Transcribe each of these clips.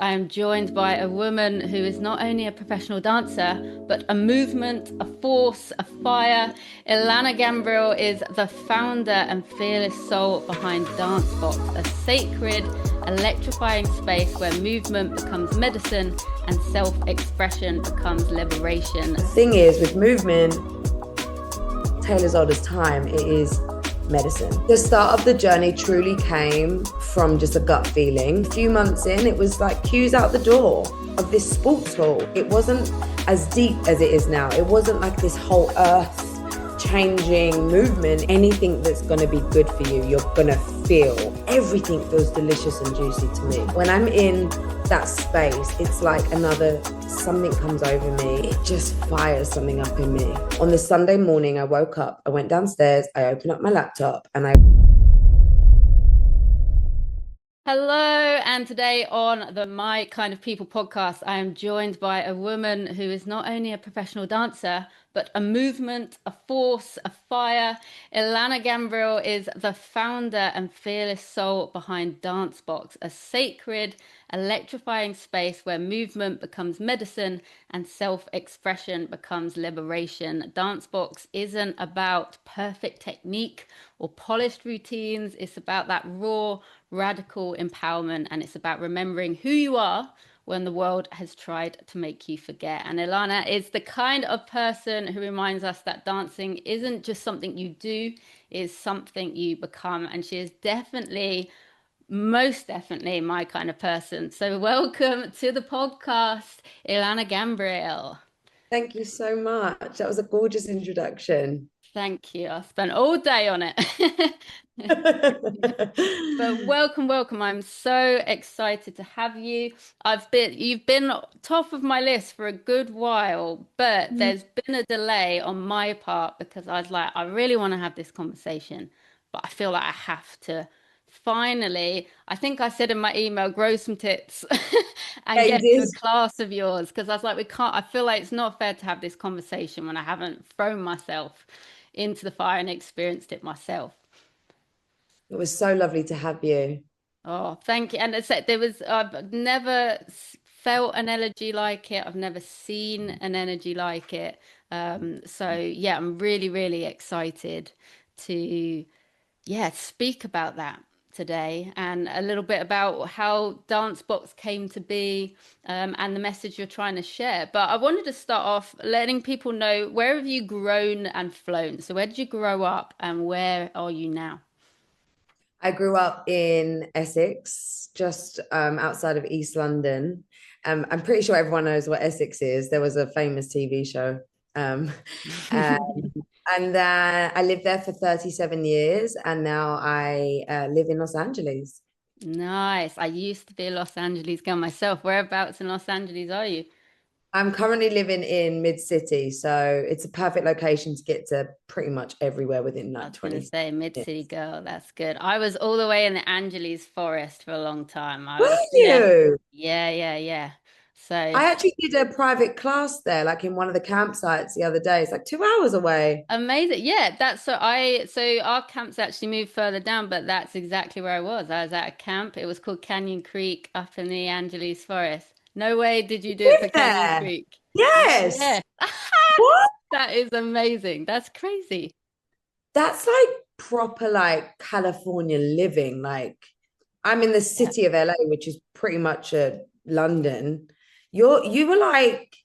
I am joined by a woman who is not only a professional dancer, but a movement, a force, a fire. Illana Gambrill is the founder and fearless soul behind DanceBox, a sacred, electrifying space where movement becomes medicine and self-expression becomes liberation. The thing is, with movement, tale as old as time, it is medicine. The start of the journey truly came from just a gut feeling. A few months in, it was like cues out the door of this sports hall. It wasn't as deep as it is now. It wasn't like this whole earth changing movement. Anything that's going to be good for you, you're going to feel. Everything feels delicious and juicy to me. When I'm in that space, it's like something comes over me. It just fires something up in me. On the Sunday morning, I woke up, I went downstairs, I opened up my laptop and Hello, and today on the My Kind of People podcast, I am joined by a woman who is not only a professional dancer, but a movement, a force, a fire. Illana Gambrill is the founder and fearless soul behind DanceBox, a sacred, electrifying space where movement becomes medicine and self-expression becomes liberation. DanceBox isn't about perfect technique or polished routines. It's about that raw, radical empowerment, and it's about remembering who you are when the world has tried to make you forget. And Illana is the kind of person who reminds us that dancing isn't just something you do, it's something you become. And she is definitely, most definitely my kind of person. So welcome to the podcast, Illana Gambrill. Thank you so much. That was a gorgeous introduction. Thank you. I spent all day on it. But welcome. I'm so excited to have you. You've been top of my list for a good while, but there's been a delay on my part because I was like, I really want to have this conversation, but I feel like I have to finally, I think I said in my email, grow some tits and You get to did. a class of yours, because I was like, I feel like it's not fair to have this conversation when I haven't thrown myself into the fire and experienced it myself. It was so lovely to have you. Oh, thank you. And I've never felt an energy like it. I've never seen an energy like it. So yeah, I'm really, really excited to, speak about that today and a little bit about how DanceBox came to be, and the message you're trying to share. But I wanted to start off letting people know, where have you grown and flown? So where did you grow up and where are you now? I grew up in Essex, just outside of East London. I'm pretty sure everyone knows what Essex is. There was a famous TV show. Um, and I lived there for 37 years, and now I live in Los Angeles. Nice. I used to be a Los Angeles girl myself. Whereabouts in Los Angeles are you? I'm currently living in mid-city, so it's a perfect location to get to pretty much everywhere within I like was going to 20 say mid-city minutes. girl. That's good. I was all the way in the Angeles forest for a long time. I Were was, yeah, you? yeah. So I actually did a private class there, like in one of the campsites the other day. It's like 2 hours away. amazing. Yeah, so our camp's actually moved further down, but that's exactly where I was. I was at a camp. It was called Canyon Creek up in the Angeles forest. No way did you do it for Live Canyon there. Creek. Yes. Yeah. What? That is amazing. That's crazy. That's like proper like California living. Like I'm in the Yeah. city of LA, which is pretty much a London. You were like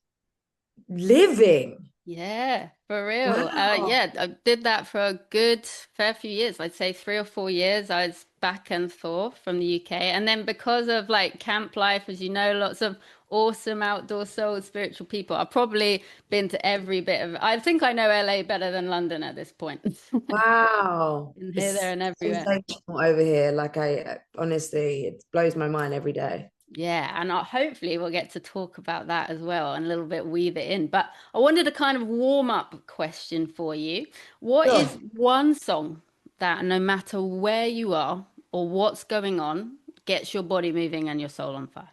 living. Yeah, for real. Wow. Yeah, I did that for a good fair few years. I'd say 3 or 4 years. I was back and forth from the UK. And then because of like camp life, as you know, lots of awesome outdoor soul spiritual people. I've probably been to every bit of, I think I know LA better than London at this point. Wow. Been here, there, It's and everywhere. sensational over here. Like I honestly, it blows my mind every day. Yeah, and hopefully we'll get to talk about that as well and a little bit weave it in. But I wanted a kind of warm up question for you. What Sure. is one song that no matter where you are or what's going on, gets your body moving and your soul on fire?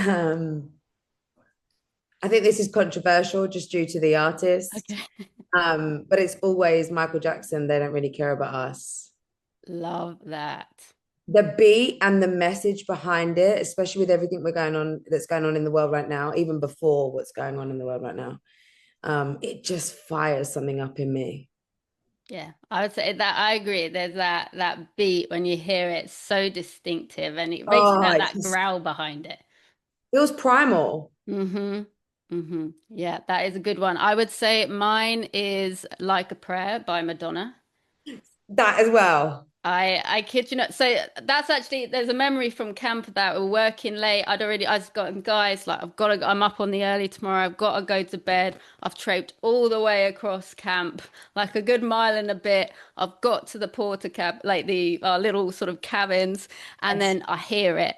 Um, I think this is controversial just due to the artist. Okay. But it's always Michael Jackson. They don't really care about us. Love that. The beat and the message behind it, especially with everything that's going on in the world right now, even before what's going on in the world right now, it just fires something up in me. Yeah, I would say that I agree. There's that beat when you hear it, so distinctive, and it basically Oh, that it that just growl behind it. feels primal. Mm-hmm. Mm-hmm. Yeah, that is a good one. I would say mine is Like a Prayer by Madonna. That as well. I kid you not. So that's actually there's a memory from camp that we're working late. I was got guys like I'm up on the early tomorrow. I've got to go to bed. I've traipsed all the way across camp, like a good mile and a bit. I've got to the porter cab, like the little sort of cabins, and Yes. then I hear it.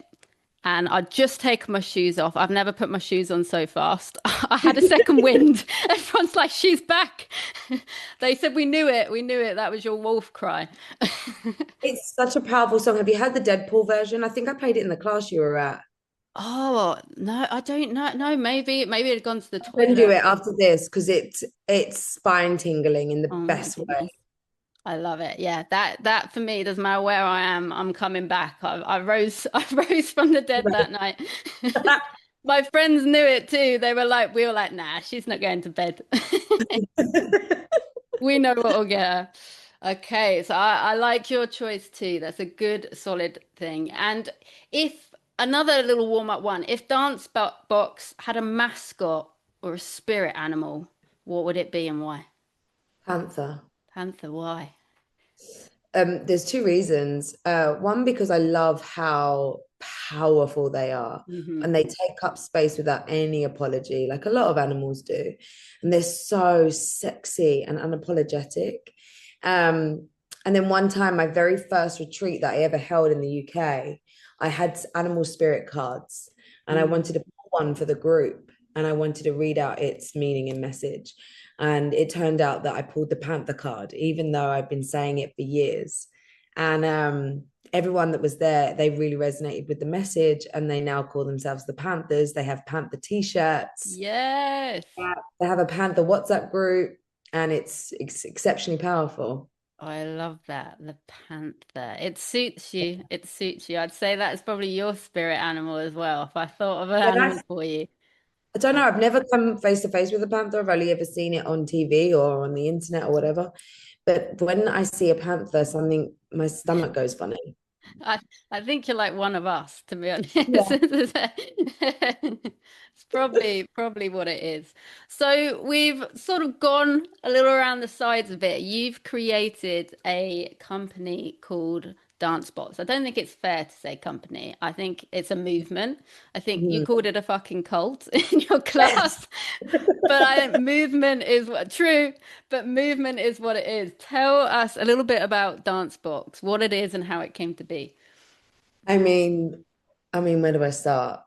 And I'd just taken my shoes off. I've never put my shoes on so fast. I had a second wind. Everyone's like, she's back. They said, we knew it. We knew it. That was your wolf cry. It's such a powerful song. Have you heard the Deadpool version? I think I played it in the class you were at. Oh, no, I don't know. No, maybe it had gone to the Send you toilet. it after this because it's spine tingling in the Oh my best way. goodness. I love it. Yeah, that for me doesn't matter where I am, I'm coming back. I rose I rose from the dead that night. My friends knew it too. We were like, nah, she's not going to bed. We know what will get her. Okay, so I like your choice too. That's a good, solid thing. And if another little warm-up one, if Box had a mascot or a spirit animal, what would it be and why? Panther. Panther, why? There's two reasons. One, because I love how powerful they are Hmm. and they take up space without any apology, like a lot of animals do. And they're so sexy and unapologetic. Um, and then one time, my very first retreat that I ever held in the UK, I had animal spirit cards and I Mm. wanted to pull one for the group and I wanted to read out its meaning and message. And it turned out that I pulled the Panther card, even though I've been saying it for years. And everyone that was there, they really resonated with the message and they now call themselves the Panthers. They have Panther t-shirts. Yes. They have a Panther WhatsApp group and it's exceptionally powerful. I love that. The panther. It suits you. It suits you. I'd say that's probably your spirit animal as well, if I thought of an Yeah, animal for you. I don't Uh, know. I've never come face to face with a panther. I've only ever seen it on TV or on the internet or whatever. But when I see a panther, something my stomach goes funny. I I think you're like one of us, to be honest. Yeah. It's probably what it is. So we've sort of gone a little around the sides of it. You've created a company called DanceBox. I don't think it's fair to say company. I think it's a movement. I think you Mhm. called it a fucking cult in your Yes. class. But I think movement is what true, but movement is what it is. Tell us a little bit about DanceBox, what it is and how it came to be. I mean, where do I start?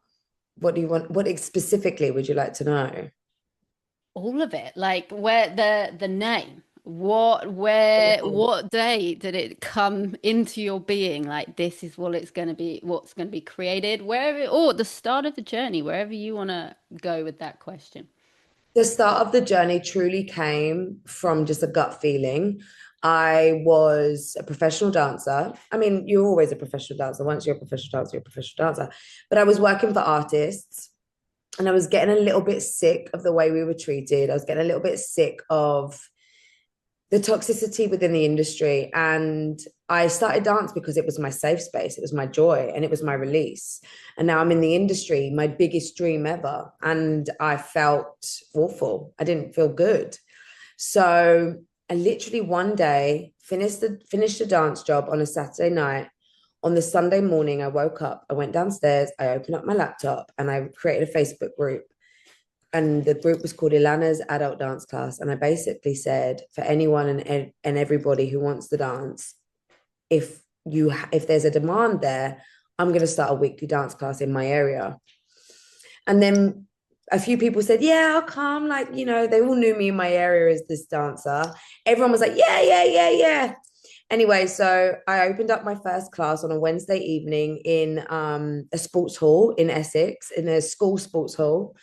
What do you want? What specifically would you like to know? All of it. Like where the name. What day did it come into your being? Like this is what it's gonna be, what's gonna be created, wherever or the start of the journey, wherever you wanna go with that question. The start of the journey truly came from just a gut feeling. I was a professional dancer. I mean, you're always a professional dancer. Once you're a professional dancer, you're a professional dancer. But I was working for artists and I was getting a little bit sick of the way we were treated. I was getting a little bit sick of the toxicity within the industry. And I started dance because it was my safe space, it was my joy, and it was my release. And now I'm in the industry, my biggest dream ever. And I felt awful. I didn't feel good. So I literally one day finished a dance job on a Saturday night. On the Sunday morning, I woke up, I went downstairs, I opened up my laptop, and I created a Facebook group and the group was called Illana's Adult Dance Class. And I basically said, for anyone and everybody who wants to dance, if there's a demand there, I'm going to start a weekly dance class in my area. And then a few people said, yeah, I'll come. Like, they all knew me in my area as this dancer. Everyone was like, yeah, yeah, yeah, yeah. Anyway, so I opened up my first class on a Wednesday evening in a sports hall in Essex, in a school sports hall.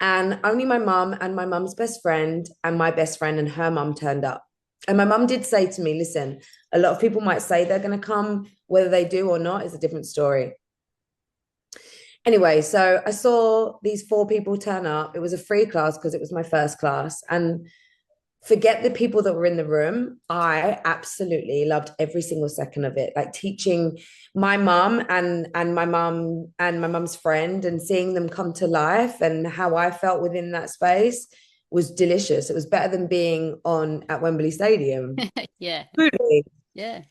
And only my mum and my mum's best friend and my best friend and her mum turned up. And my mum did say to me, listen, a lot of people might say they're going to come, whether they do or not is a different story. Anyway, so I saw these four people turn up. It was a free class because it was my first class. And forget the people that were in the room. I absolutely loved every single second of it. Like teaching my mum and my mum's friend and seeing them come to life and how I felt within that space was delicious. It was better than being on at Wembley Stadium. Yeah. Truly. Yeah.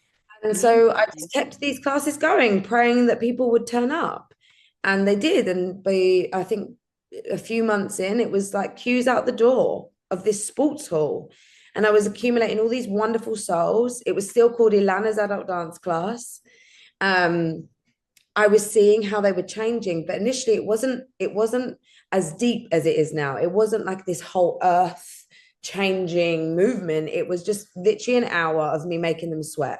And so I Amazing. just kept these classes going, praying that people would turn up. And they did. And I think a few months in, it was like queues out the door of this sports hall. And I was accumulating all these wonderful souls. It was still called Illana's adult dance class. Um, I was seeing how they were changing, but initially it wasn't as deep as it is now. It wasn't like this whole earth changing movement. It was just literally an hour of me making them sweat.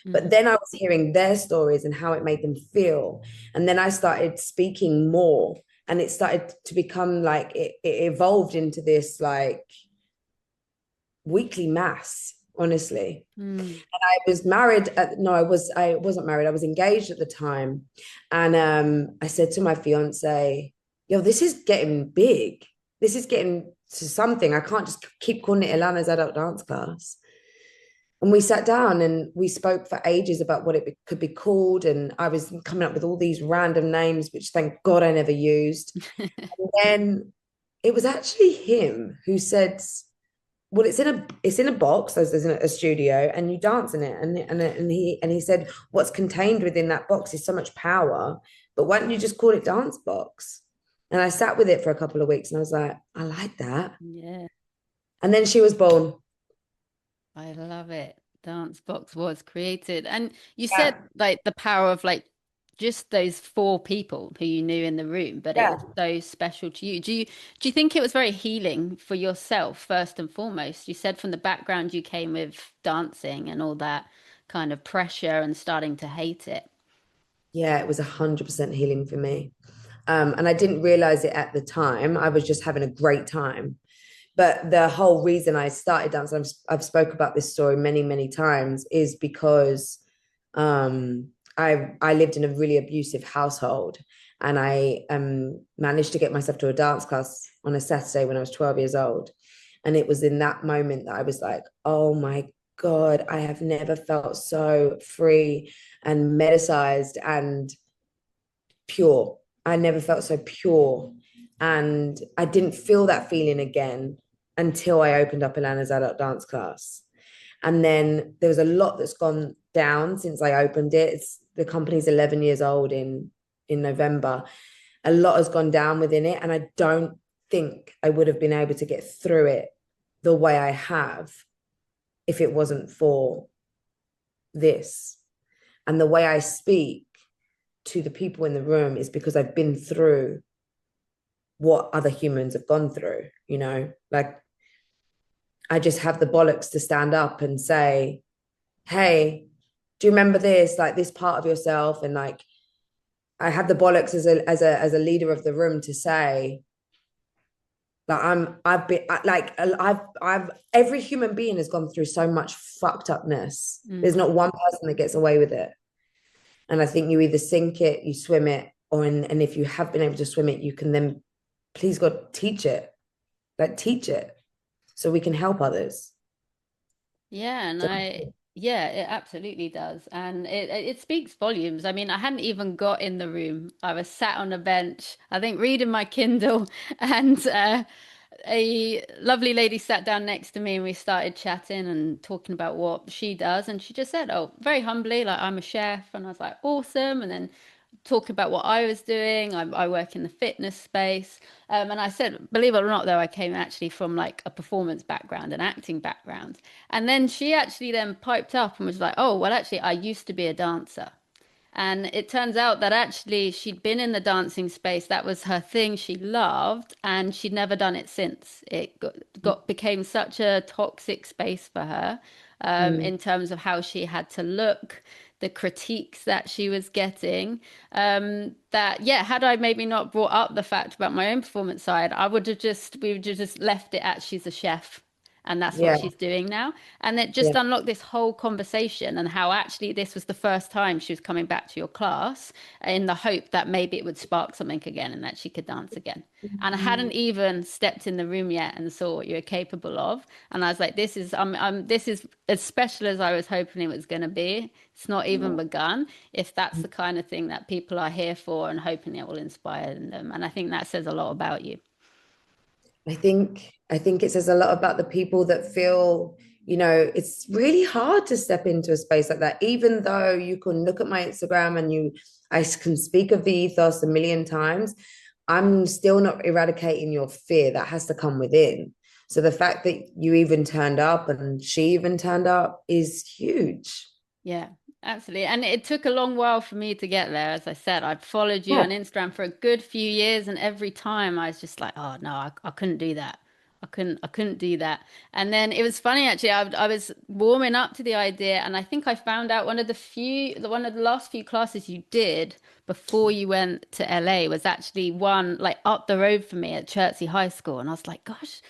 But then I was hearing their stories and how it made them feel. And then I started speaking more. And it started to become like it evolved into this like weekly mass, honestly. Mm. I was married no, I wasn't married. I was engaged at the time. And I said to my fiance, yo, this is getting big. This is getting to something. I can't just keep calling it Ilana's adult dance class. And we sat down and we spoke for ages about what could be called. And I was coming up with all these random names, which thank God I never used. And then it was actually him who said, well, it's in a box, there's a studio, and you dance in it. And he said, what's contained within that box is so much power, but why don't you just call it dance box? And I sat with it for a couple of weeks and I was like, I like that. Yeah. And then she was born. I love it. DanceBox was created. And you said Yeah. like the power of like just those four people who you knew in the room, but it Yeah. was so special to you. Do you think it was very healing for yourself first and foremost? You said from the background you came with dancing and all that kind of pressure and starting to hate it. Yeah, it was 100% healing for me. And I didn't realize it at the time. I was just having a great time. But the whole reason I started dancing, I've spoke about this story many, many times, is because I lived in a really abusive household, and I managed to get myself to a dance class on a Saturday when I was 12 years old. And it was in that moment that I was like, oh my God, I have never felt so free and medicized and pure. I never felt so pure. And I didn't feel that feeling again until I opened up Ilana's adult dance class. And then there was a lot that's gone down since I opened it. The company's 11 years old in November. A lot has gone down within it. And I don't think I would have been able to get through it the way I have if it wasn't for this. And the way I speak to the people in the room is because I've been through what other humans have gone through, like I just have the bollocks to stand up and say, hey, do you remember this, like this part of yourself? And like, I had the bollocks as a leader of the room to say, like I've every human being has gone through so much fucked upness. There's Mm. not one person that gets away with it. And I think you either sink it, you swim it, and if you have been able to swim it, you can then, please God, teach it. Like teach it so we can help others. Yeah, and So, yeah, it absolutely does. And it speaks volumes. I mean, I hadn't even got in the room. I was sat on a bench, I think reading my Kindle, and a lovely lady sat down next to me and we started chatting and talking about what she does. And she just said, oh, very humbly, like, I'm a chef. And I was like, awesome. And then talk about what I was doing. I work in the fitness space. And I said, believe it or not, though, I came actually from like a performance background, an acting background. And then she actually then piped up and was like, oh, well, actually, I used to be a dancer. And it turns out that actually she'd been in the dancing space. That was her thing she loved, and she'd never done it since. It became such a toxic space for her, mm, in terms of how she had to look, the critiques that she was getting. That yeah, had I maybe not brought up the fact about my own performance side, I would have just we would have just left it at she's a chef, and that's what Yeah. she's doing now. And it just Yeah. unlocked this whole conversation, and how actually this was the first time she was coming back to your class in the hope that maybe it would spark something again and that she could dance again. And I hadn't even stepped in the room yet and saw what you're capable of. And I was like, this is as special as I was hoping it was going to be. It's not even begun. If that's the kind of thing that people are here for and hoping it will inspire them. And I think that says a lot about you. I think it says a lot about the people that feel, it's really hard to step into a space like that, even though you can look at my Instagram and I can speak of the ethos a million times. I'm still not eradicating your fear. That has to come within. So the fact that you even turned up and she even turned up is huge. Yeah, absolutely. And it took a long while for me to get there. As I said, I'd followed you Yeah. on Instagram for a good few years, and every time I was just like, oh no, I couldn't do that. I couldn't do that. And then it was funny actually. I was warming up to the idea, and I think I found out one of the last few classes you did before you went to LA was actually one like up the road for me at Chertsey High School, and I was like, gosh,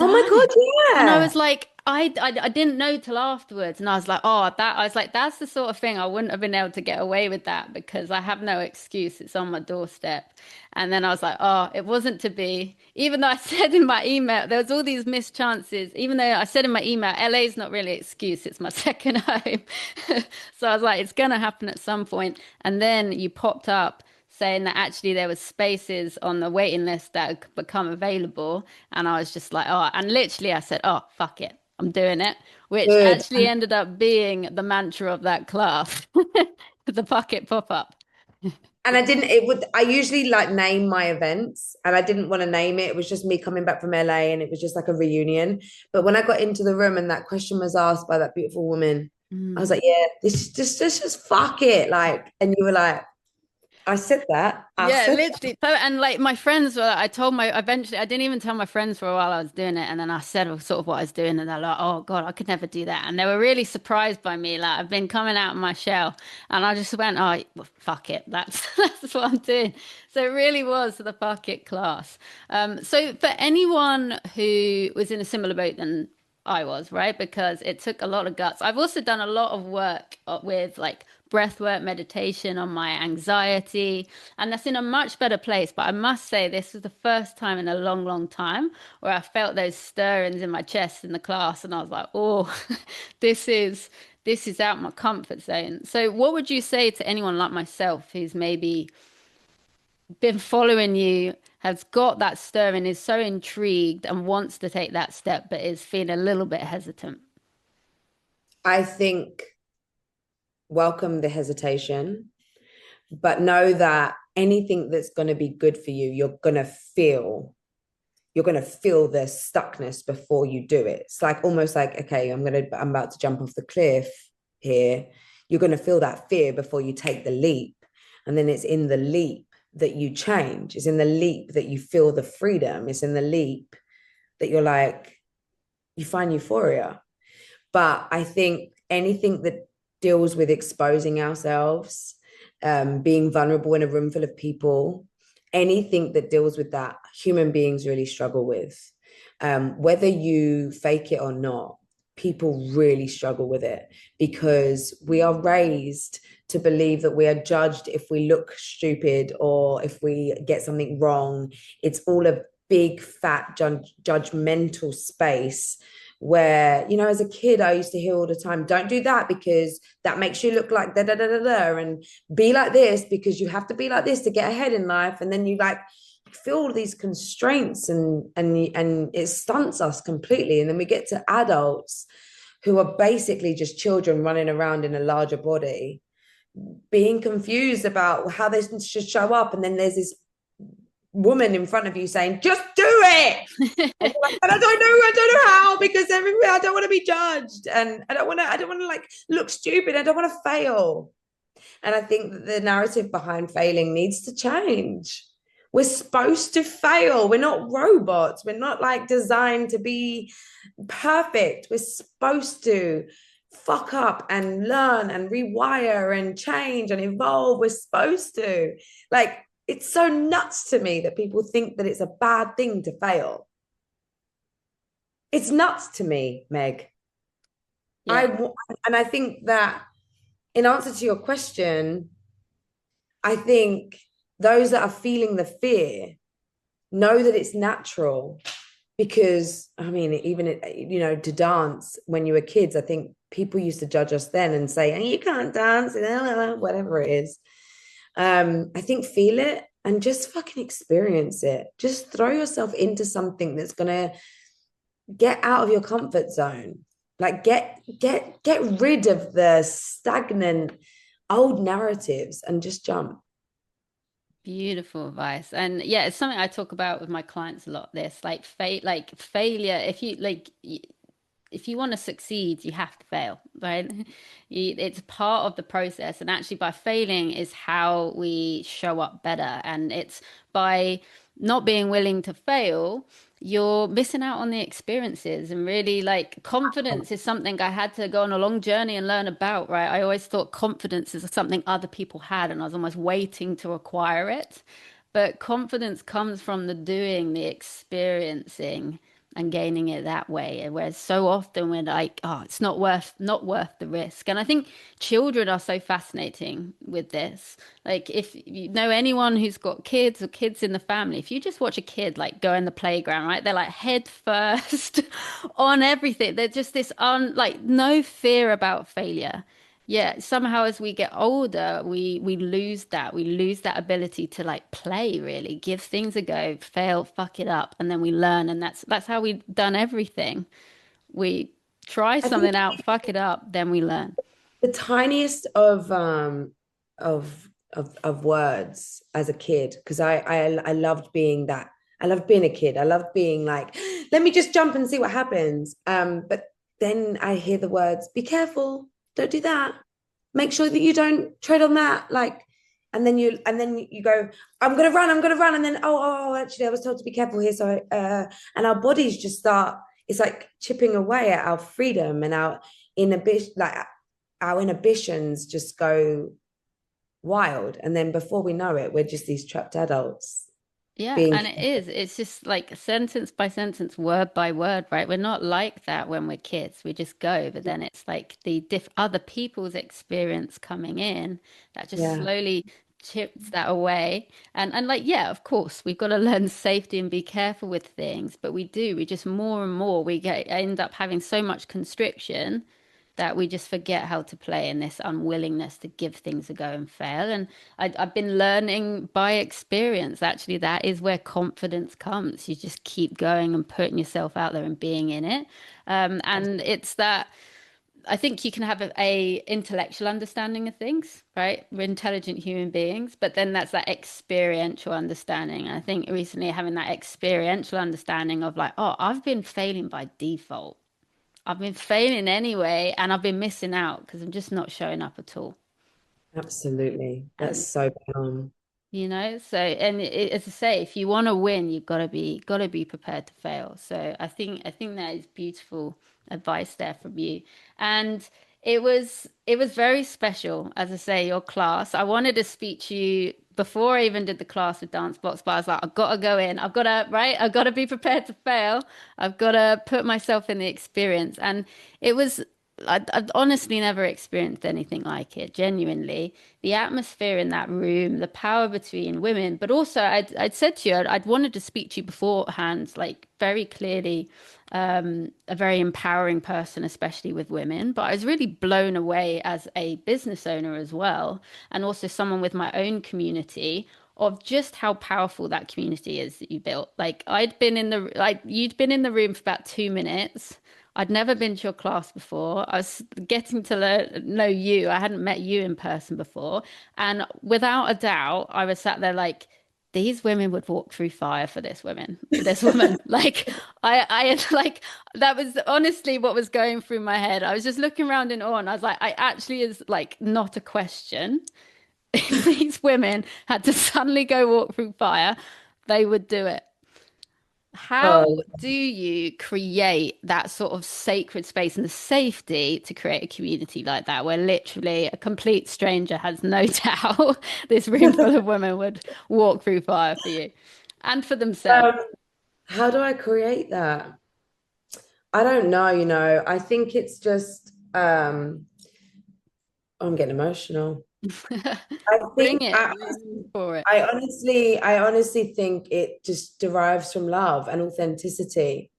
Oh my darn. God, And I yeah. was like, I didn't know till afterwards, and I was like, oh, I was like, that's the sort of thing I wouldn't have been able to get away with that because I have no excuse. It's on my doorstep. And then I was like, oh, it wasn't to be. Even though I said in my email, there was all these missed chances. Even though I said in my email, LA's not really an excuse. It's my second home. So I was like, it's gonna happen at some point. And then you popped up saying that actually there was spaces on the waiting list that had become available, and I was just like, oh, and literally I said, oh, fuck it, I'm doing it, which Good. actually ended up being the mantra of that class. The bucket pop-up. And I usually like name my events and I didn't want to name it. It was just me coming back from LA and it was just like a reunion. But when I got into the room and that question was asked by that beautiful woman, I was Mm. like, yeah, this just fuck it. Like, and you were like, I said that. I Yeah, said that. literally. So, and like my friends were, I told my, eventually, I didn't even tell my friends for a while I was doing it. And then I said sort of what I was doing. And they're like, oh God, I could never do that. And they were really surprised by me. Like I've been coming out of my shell. And I just went, oh, well, fuck it. That's, that's what I'm doing. So it really was the fuck it class. So for anyone who was in a similar boat than I was, right? Because it took a lot of guts. I've also done a lot of work with like breath work, meditation on my anxiety, and that's in a much better place. But I must say, this was the first time in a long, long time where I felt those stirrings in my chest in the class, and I was like, oh, this is this is out my comfort zone. So, what would you say to anyone like myself who's maybe been following you, has got that stirring, is so intrigued and wants to take that step, but is feeling a little bit hesitant? I think welcome the hesitation, but know that anything that's going to be good for you, you're going to feel the stuckness before you do it. It's like almost like, okay, I'm about to jump off the cliff here. You're going to feel that fear before you take the leap. And then it's in the leap that you change. It's in the leap that you feel the freedom. It's in the leap that you're like, you find euphoria. But I think anything that deals with exposing ourselves, being vulnerable in a room full of people, anything that deals with that, human beings really struggle with. Whether you fake it or not, people really struggle with it because we are raised to believe that we are judged if we look stupid or if we get something wrong. It's all a big, fat, judgmental space where, as a kid, I used to hear all the time, don't do that because that makes you look like da da da da da, and be like this because you have to be like this to get ahead in life. And then you like feel all these constraints and it stunts us completely. And then we get to adults who are basically just children running around in a larger body, being confused about how they should show up. And then there's this woman in front of you saying, just do it. And I don't know how, because everywhere I don't want to be judged. And I don't want to like look stupid. I don't want to fail. And I think that the narrative behind failing needs to change. We're supposed to fail. We're not robots. We're not like designed to be perfect. We're supposed to fuck up and learn and rewire and change and evolve. We're supposed to. Like, it's so nuts to me that people think that it's a bad thing to fail. It's nuts to me, Meg. I Yeah, w- and I think that in answer to your question, I think those that are feeling the fear know that it's natural because I mean, even to dance when you were kids, I think people used to judge us then and say, "Oh, you can't dance," whatever it is. I think feel it and just fucking experience it. Just throw yourself into something that's gonna get out of your comfort zone. Like get rid of the stagnant old narratives and just jump. beautiful advice. And yeah, it's something I talk about with my clients a lot. This like failure. If you like, if you want to succeed, you have to fail, right? It's part of the process. And actually, by failing is how we show up better. And it's by not being willing to fail, you're missing out on the experiences. And really, like, confidence is something I had to go on a long journey and learn about, right? I always thought confidence is something other people had, and I was almost waiting to acquire it. But confidence comes from the doing, the experiencing and gaining it that way. Whereas so often we're like, oh, it's not worth the risk. And I think children are so fascinating with this. Like if you know anyone who's got kids or kids in the family, if you just watch a kid like go in the playground, right? They're like head first on everything. They're just this like no fear about failure. Yeah, somehow as we get older, we lose that. We lose that ability to like play, really, give things a go, fail, fuck it up, and then we learn. And that's how we've done everything. We try I think something out, fuck it up, then we learn. the tiniest of words as a kid because I loved being that. I loved being a kid. I loved being like, let me just jump and see what happens. But then I hear the words, be careful, don't do that. Make sure that you don't tread on that. Like, and then you go, I'm gonna run, and then actually I was told to be careful here. So and our bodies just start. It's like chipping away at our freedom and our inhibition, like our inhibitions just go wild. And then before we know it, we're just these trapped adults Yeah, being. and it is. It's just like sentence by sentence, word by word, right? We're not like that when we're kids. We just go, but then it's like the diff other people's experience coming in that just Yeah, slowly chips that away. And like, yeah, of course, we've got to learn safety and be careful with things, but we do. We just more and more we get end up having so much constriction that we just forget how to play in this unwillingness to give things a go and fail. And I've been learning by experience, actually, that is where confidence comes. You just keep going and putting yourself out there and being in it. And it's that I think you can have a intellectual understanding of things, right? We're intelligent human beings, but then that's that experiential understanding. And I think recently having that experiential understanding of like, oh, I've been failing by default. I've been failing anyway, and I've been missing out because I'm just not showing up at all. absolutely. That's And so bang on. so and as I say, if you want to win, you've got to be prepared to fail. So I think that is beautiful advice there from you. And it was very special, as I say, your class. I wanted to speak to you before I even did the class with DanceBox, but I was like, I've got to go in. I've got to be prepared to fail. I've got to put myself in the experience. And it was I've honestly never experienced anything like it, genuinely. The atmosphere in that room, the power between women, but also I'd said to you, I'd wanted to speak to you beforehand, like very clearly, a very empowering person, especially with women. But I was really blown away as a business owner as well, and also someone with my own community of just how powerful that community is that you built. Like you'd been in the room for about 2 minutes. I'd never been to your class before. I was getting to know you. I hadn't met you in person before. And without a doubt, I was sat there like, these women would walk through fire for this woman. Like like that was honestly what was going through my head. I was just looking around in awe and I was like, I actually is like not a question. If these women had to suddenly go walk through fire, they would do it. How Oh, do you create that sort of sacred space and the safety to create a community like that, where literally a complete stranger has no doubt this room full of women would walk through fire for you and for themselves? um, how do I create that? I don't know, I think it's just I'm getting emotional. I Bring think it, room for it. I honestly think it just derives from love and authenticity.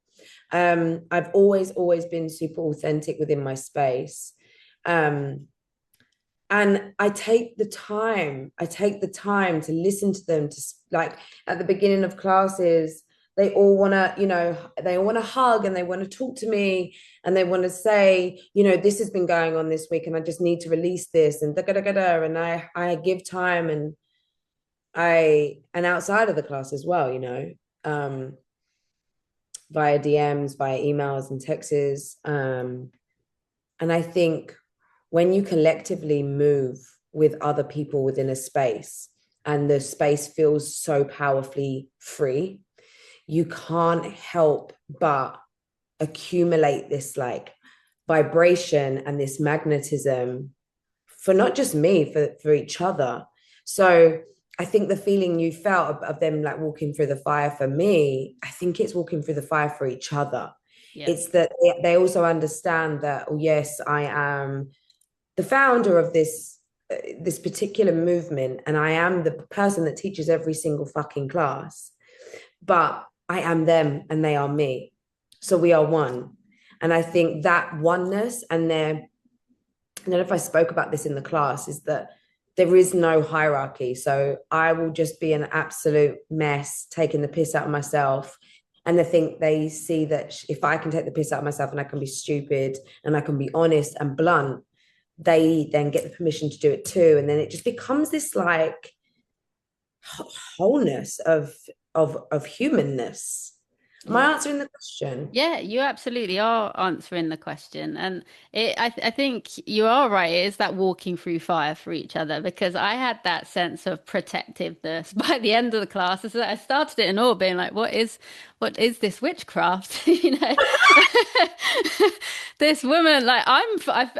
I've always been super authentic within my space. Um, and I take the time to listen to them, to like at the beginning of classes, they all want to, they all want to hug and they want to talk to me and they want to say, this has been going on this week and I just need to release this and da da da da, and I give time, and outside of the class as well, um via DMs, via emails and texts. And I think when you collectively move with other people within a space and the space feels so powerfully free, you can't help but accumulate this like vibration and this magnetism for not just me, for each other. So I think the feeling you felt of them like walking through the fire, for me, I think it's walking through the fire for each other. Yeah. It's that they also understand that, oh yes, I am the founder of this particular movement, and I am the person that teaches every single fucking class, but I am them and they are me, so we are one. And I think that oneness, and I don't know if I spoke about this in the class, is that there is no hierarchy. So I will just be an absolute mess, taking the piss out of myself. And I think they see that if I can take the piss out of myself and I can be stupid and I can be honest and blunt, they then get the permission to do it too. And then it just becomes this like wholeness of humanness. Am I Yeah. answering the question? Yeah, you absolutely are answering the question. And I think you are right. It is that walking through fire for each other, because I had that sense of protectiveness by the end of the class. So I started it in awe, being like, what is this witchcraft? This woman, like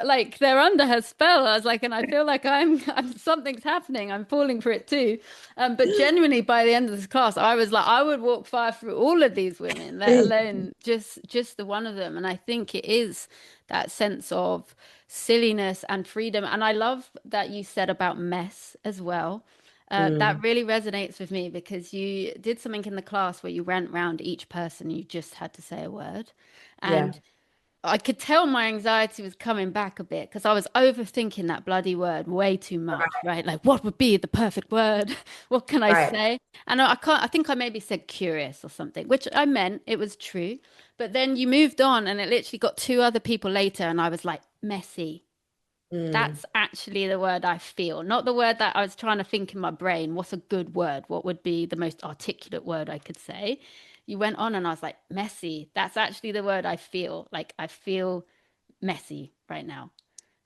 like they're under her spell. I was like, and I feel like I'm something's happening. I'm falling for it too. But genuinely, by the end of this class, I was like, I would walk fire through all of these women, let alone just the one of them. And I think it is that sense of silliness and freedom. And I love that you said about mess as well. That Mm, really resonates with me, because you did something in the class where you went round each person, you just had to say a word. yeah. And I could tell my anxiety was coming back a bit, because I was overthinking that bloody word way too much, right? Like, what would be the perfect word? What can I Right. say? And I think I maybe said curious or something, which I meant, it was true. But then you moved on, and it literally got two other people later, and I was like, messy. Mm. That's actually the word I feel, not the word that I was trying to think in my brain. What's a good word? What would be the most articulate word I could say? You went on, and I was like, messy. That's actually the word I feel. Like, I feel messy right now.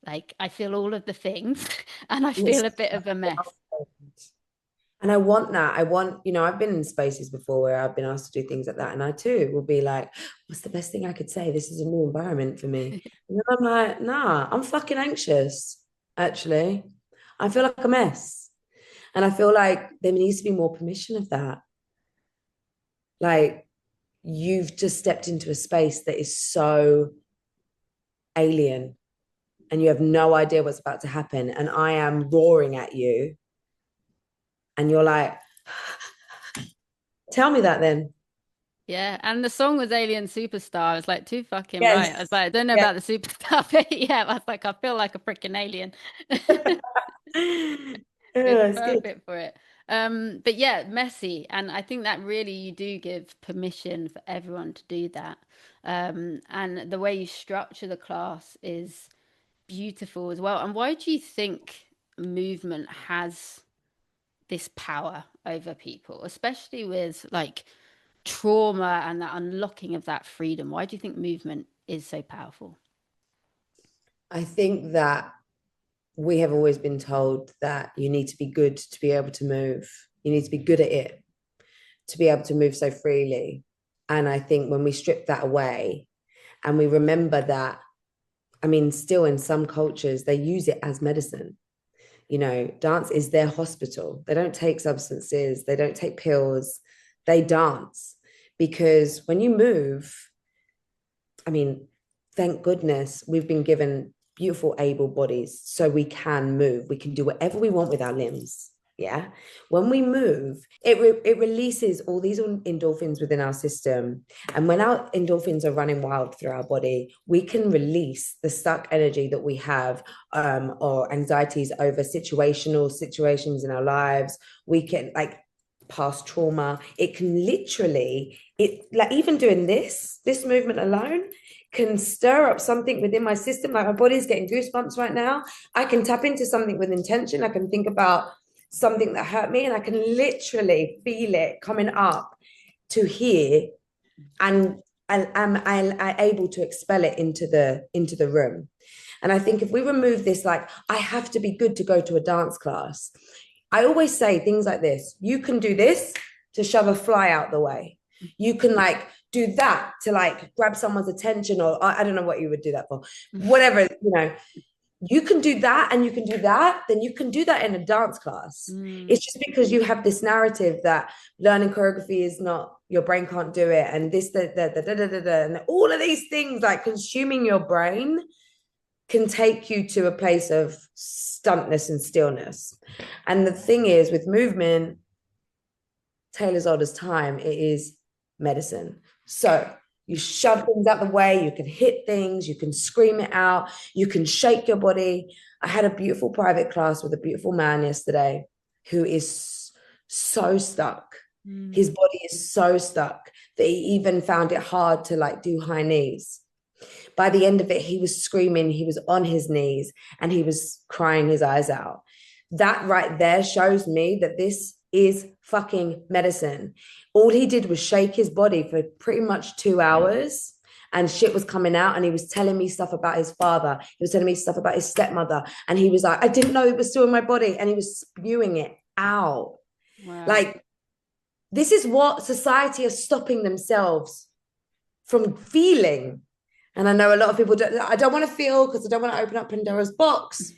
Like, I feel all of the things and I Yes. feel a bit of a mess. And I want that. I've been in spaces before where I've been asked to do things like that. And I too will be like, what's the best thing I could say? This is a new environment for me. And then I'm like, nah, I'm fucking anxious, actually. I feel like a mess. And I feel like there needs to be more permission of that. Like, you've just stepped into a space that is so alien and you have no idea what's about to happen. And I am roaring at you. And you're like, tell me that then. Yeah, and the song was Alien Superstar. I was like, too fucking right. I was Yes. like, I don't know Yeah. about the superstar bit yet. I was like, I feel like a freaking alien. Yeah, It's it's good. perfect for it. But yeah, messy. And I think that really you do give permission for everyone to do that. And the way you structure the class is beautiful as well. And why do you think movement has this power over people, especially with like trauma and that unlocking of that freedom? Why do you think movement is so powerful? I think that we have always been told that you need to be good to be able to move. You need to be good at it to be able to move so freely. And I think when we strip that away and we remember that, I mean, still in some cultures, they use it as medicine. Dance is their hospital. They don't take substances, they don't take pills, they dance. Because when you move, I mean, thank goodness we've been given beautiful, able bodies so we can move. We can do whatever we want with our limbs. Yeah. When we move, it releases all these endorphins within our system. And when our endorphins are running wild through our body, we can release the stuck energy that we have, or anxieties over situational situations in our lives. We can, like, past trauma. It can literally, it, like, even doing this movement alone can stir up something within my system. Like, my body's getting goosebumps right now. I can tap into something with intention. I can think about something that hurt me, and I can literally feel it coming up to here, and I'm able to expel it into the room. And I think if we remove this, like, I have to be good to go to a dance class, I always say things like this: you can do this to shove a fly out the way. You can, like, do that to, like, grab someone's attention, or I don't know what you would do that for. Whatever, you can do that, and you can do that, then you can do that in a dance class. It's just because you have this narrative that learning choreography is not, your brain can't do it, and this, and all of these things, like, consuming your brain can take you to a place of stuntness and stillness. And the thing is, with movement, tale as old as time, it is medicine. So you shove things out the way, you can hit things, you can scream it out, you can shake your body. I had a beautiful private class with a beautiful man yesterday who is so stuck. His body is so stuck that he even found it hard to, like, do high knees. By the end of it, he was screaming, he was on his knees, and he was crying his eyes out. That right there shows me that this is fucking medicine. All he did was shake his body for pretty much 2 hours, and shit was coming out. And he was telling me stuff about his father. He was telling me stuff about his stepmother. And he was like, I didn't know it was still in my body. And he was spewing it out. Wow. Like, this is what society is stopping themselves from feeling. And I know a lot of people I don't want to feel because I don't want to open up Pandora's box.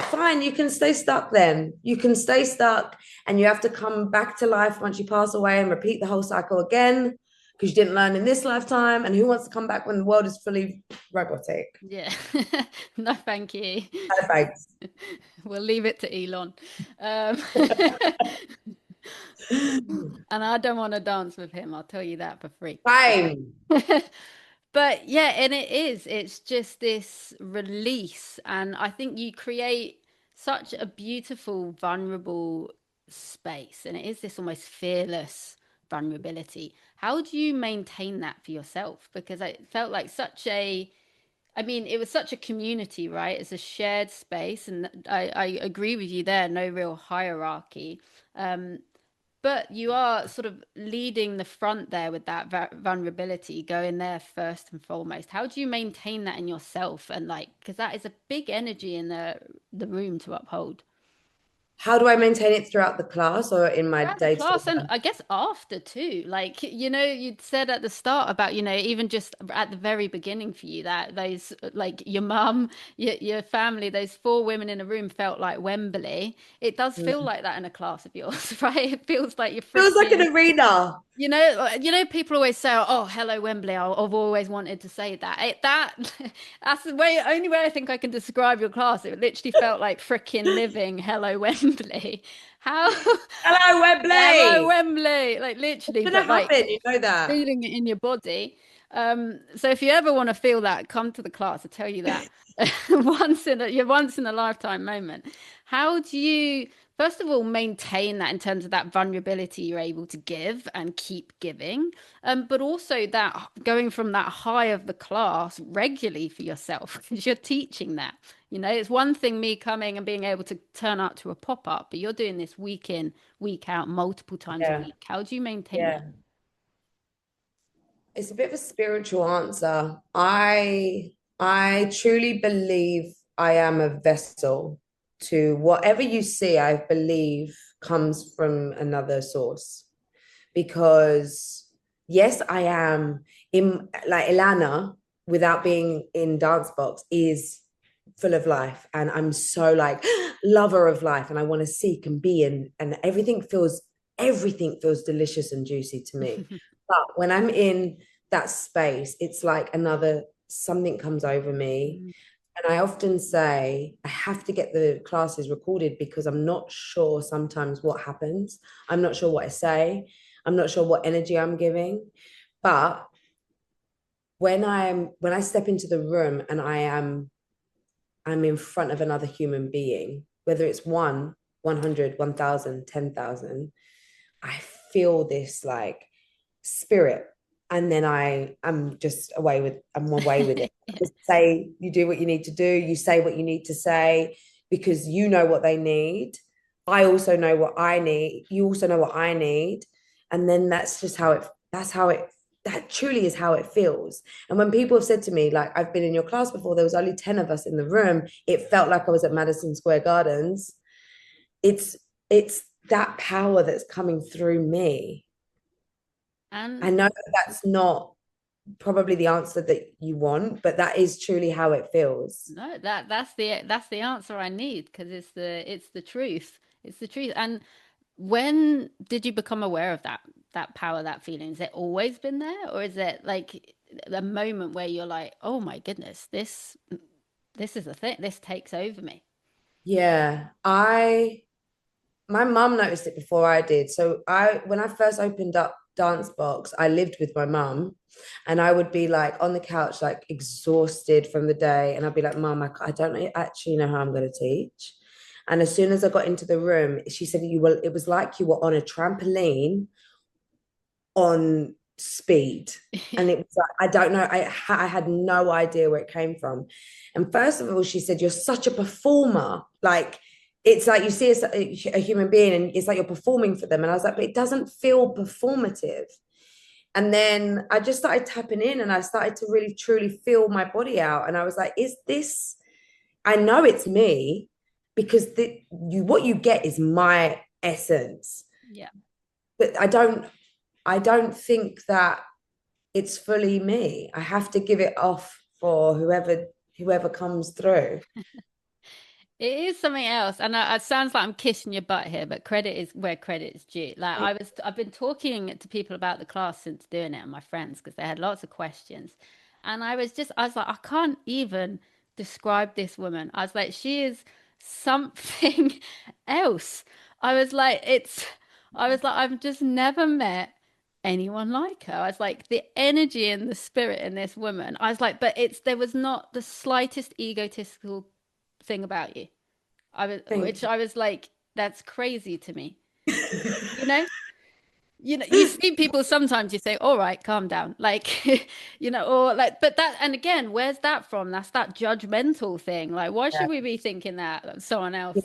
Fine, you can stay stuck then. You can stay stuck, and you have to come back to life once you pass away and repeat the whole cycle again because you didn't learn in this lifetime. And who wants to come back when the world is fully robotic? Yeah. No, thank you. Thanks. We'll leave it to Elon. And I don't want to dance with him, I'll tell you that for free. Fine. But yeah, and it's just this release. And I think you create such a beautiful, vulnerable space. And it is this almost fearless vulnerability. How do you maintain that for yourself? Because it felt like I mean, it was such a community, right? It's a shared space. And I agree with you there, no real hierarchy. But you are sort of leading the front there with that vulnerability, going there first and foremost. How do you maintain that in yourself? And, like, because that is a big energy in the room to uphold. How do I maintain it throughout the class or in my Throughout the day-to-day? class, and I guess after too, like, you'd said at the start about, even just at the very beginning for you, that those, like, your mum, your family, those four women in a room felt like Wembley. It does feel like that in a class of yours, right? It feels like you're Feels like an freaking, arena. people always say, "Oh, hello, Wembley." I've always wanted to say that. That's the only way I think I can describe your class. It literally felt like freaking living "Hello, Wembley." How? Hello, Hello, Wembley. Wembley. Like, literally, It's gonna but, like, happen, you know that. feeling it in your body. So if you ever want to feel that, come to the class. I tell you that. You're once in a lifetime moment. How do you, first of all, maintain that in terms of that vulnerability you're able to give and keep giving, but also that going from that high of the class regularly for yourself because you're teaching that. It's one thing me coming and being able to turn up to a pop-up, but you're doing this week in, week out, multiple times a Yeah. week. How do you maintain Yeah. that? It's a bit of a spiritual answer. I truly believe I am a vessel to whatever you see, I believe comes from another source. Because yes, I am in, like, Illana, without being in DanceBox, is full of life. And I'm so, like, lover of life, and I want to seek and be and everything feels delicious and juicy to me. But when I'm in that space, it's like another something comes over me. Mm. And I often say I have to get the classes recorded because I'm not sure sometimes what happens. I'm not sure what I say. I'm not sure what energy I'm giving. But when I step into the room and I'm in front of another human being, whether it's 100, 1,000, 10,000, I feel this like spirit. And then I'm away with it. Yeah. Just say, you do what you need to do, you say what you need to say, because you know what they need. I also know what I need. You also know what I need. And then that truly is how it feels. And when people have said to me, like, I've been in your class before, there was only 10 of us in the room, it felt like I was at Madison Square Gardens. It's that power that's coming through me. I And know that's not probably the answer that you want, but that is truly how it feels. no, that's the answer I need, because it's the truth. It's the truth. And when did you become aware of that power, that feeling? Has it always been there, or is it like the moment where you're like, oh my goodness, this is a thing. This takes over me. Yeah, I my mum noticed it before I did. So when I first opened up DanceBox, I lived with my mum, and I would be like on the couch, like exhausted from the day, and I'd be like, "Mum, I don't actually know how I'm going to teach." And as soon as I got into the room, she said, It was like you were on a trampoline on speed." And it was like, I don't know, I had no idea where it came from. And first of all, she said, "You're such a performer." Like, it's like you see a human being and it's like you're performing for them. And I was like, but it doesn't feel performative. And then I just started tapping in and I started to really truly feel my body out. And I was like, is this, I know it's me, because what you get is my essence. Yeah. But I don't think that it's fully me. I have to give it off for whoever comes through. It is something else, and it sounds like I'm kissing your butt here, but credit is where credit is due. Like I've been talking to people about the class since doing it, and my friends, because they had lots of questions, and I was like, I can't even describe this woman. I was like, she is something else. I was like, I've just never met anyone like her. I was like, the energy and the spirit in this woman. I was like, but there was not the slightest egotistical thing about you. Thank Which I was like, that's crazy to me. You know, you see people sometimes you say, all right, calm down. Like, or like, but and again, where's that from? That's that judgmental thing. Like, why should we be thinking that someone else,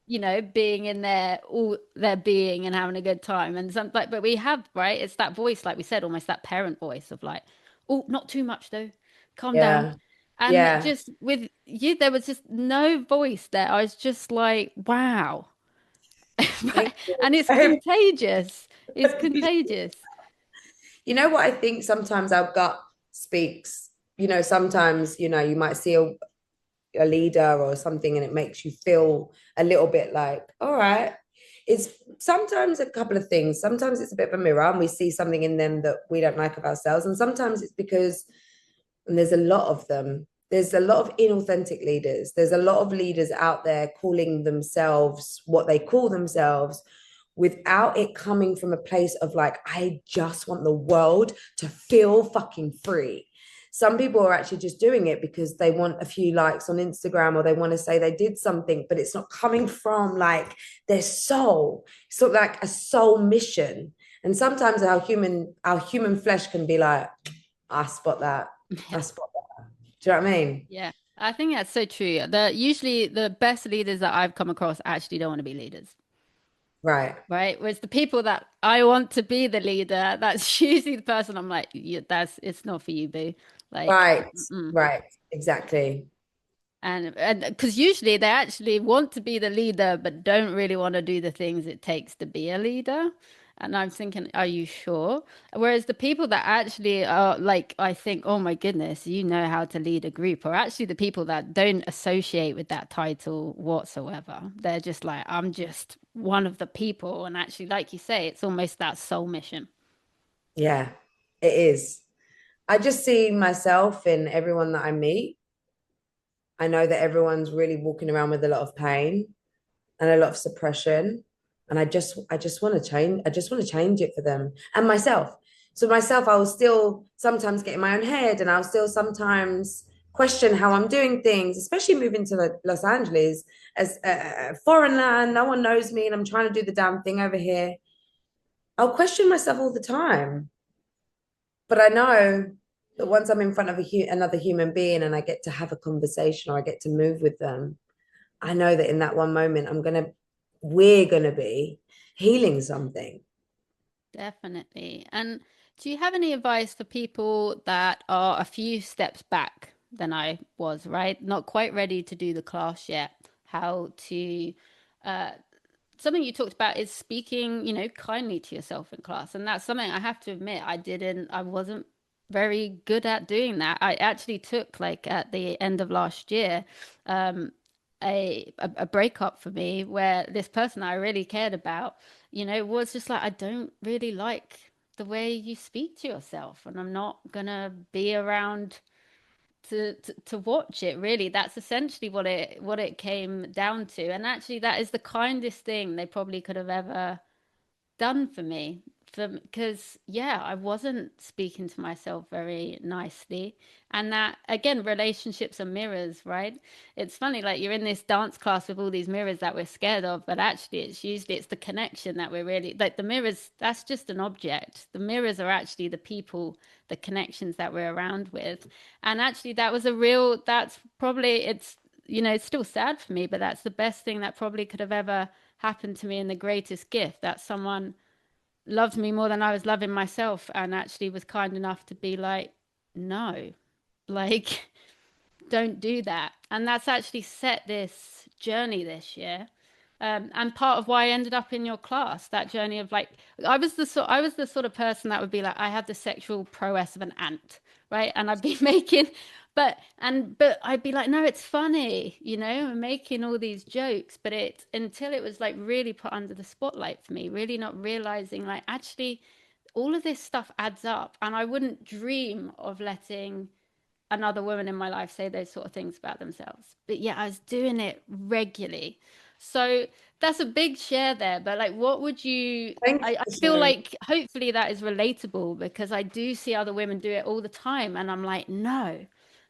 Yeah, being in there, all their being and having a good time? And but we have, right? It's that voice, like we said, almost that parent voice of like, oh, not too much though. Calm down. yeah, And yeah. just with you, there was just no voice there. I was just like, wow. Thank And it's you. contagious. It's contagious. You know what I think sometimes our gut speaks. Sometimes, you might see a leader or something and it makes you feel a little bit like, all right. It's sometimes a couple of things. Sometimes it's a bit of a mirror and we see something in them that we don't like of ourselves. And sometimes it's because, and there's a lot of them, there's a lot of inauthentic leaders. There's a lot of leaders out there calling themselves what they call themselves without it coming from a place of like, I just want the world to feel fucking free. Some people are actually just doing it because they want a few likes on Instagram or they want to say they did something, but it's not coming from like their soul. It's sort of like a soul mission. And sometimes our human flesh can be like, I spot that. Yeah. I spot that. Do you know what I mean? Yeah. I think that's so true. Usually the best leaders that I've come across actually don't want to be leaders. Right. Right. Whereas the people that I want to be the leader, that's usually the person I'm like, yeah, it's not for you, boo. Like, Right. mm-mm. Right. Exactly. And because usually they actually want to be the leader, but don't really want to do the things it takes to be a leader. And I'm thinking, are you sure? Whereas the people that actually are like, I think, oh my goodness, you know how to lead a group, are actually the people that don't associate with that title whatsoever. They're just like, I'm just one of the people. And actually, like you say, it's almost that soul mission. Yeah, it is. I just see myself in everyone that I meet. I know that everyone's really walking around with a lot of pain and a lot of suppression. And I just want to change. I just want to change it for them and myself. So myself, I will still sometimes get in my own head and I'll still sometimes question how I'm doing things, especially moving to Los Angeles as a foreign land. No one knows me and I'm trying to do the damn thing over here. I'll question myself all the time. But I know that once I'm in front of another human being and I get to have a conversation or I get to move with them, I know that in that one moment, we're gonna be healing something. Definitely. And do you have any advice for people that are a few steps back than I was, right? Not quite ready to do the class yet. How to, uh, something you talked about is speaking, kindly to yourself in class. And that's something I have to admit, I wasn't very good at doing that. I actually took, like, at the end of last year, um, a breakup for me where this person I really cared about, was just like, I don't really like the way you speak to yourself, and I'm not gonna be around to watch it. Really, that's essentially what it came down to. And actually, that is the kindest thing they probably could have ever done for me, because yeah, I wasn't speaking to myself very nicely. And that, again, relationships are mirrors, right? It's funny, like, you're in this dance class with all these mirrors that we're scared of, but actually it's the connection that we're really like. The mirrors, that's just an object. The mirrors are actually the people, the connections that we're around with. And actually, that's probably, it's still sad for me, but that's the best thing that probably could have ever happened to me, and the greatest gift, that someone loved me more than I was loving myself, and actually was kind enough to be like, no, like, don't do that. And that's actually set this journey this year. And part of why I ended up in your class, that journey of, like, I was the sort of person that would be like, I had the sexual prowess of an ant, right? And I'd be making, but I'd be like, no, it's funny, I'm making all these jokes, but it until it was, like, really put under the spotlight for me, really not realizing, like, actually all of this stuff adds up, and I wouldn't dream of letting another woman in my life say those sort of things about themselves. But yeah, I was doing it regularly. So that's a big share there. But, like, what would you, Thank you I for feel sharing. like hopefully that is relatable, because I do see other women do it all the time. And I'm like, no.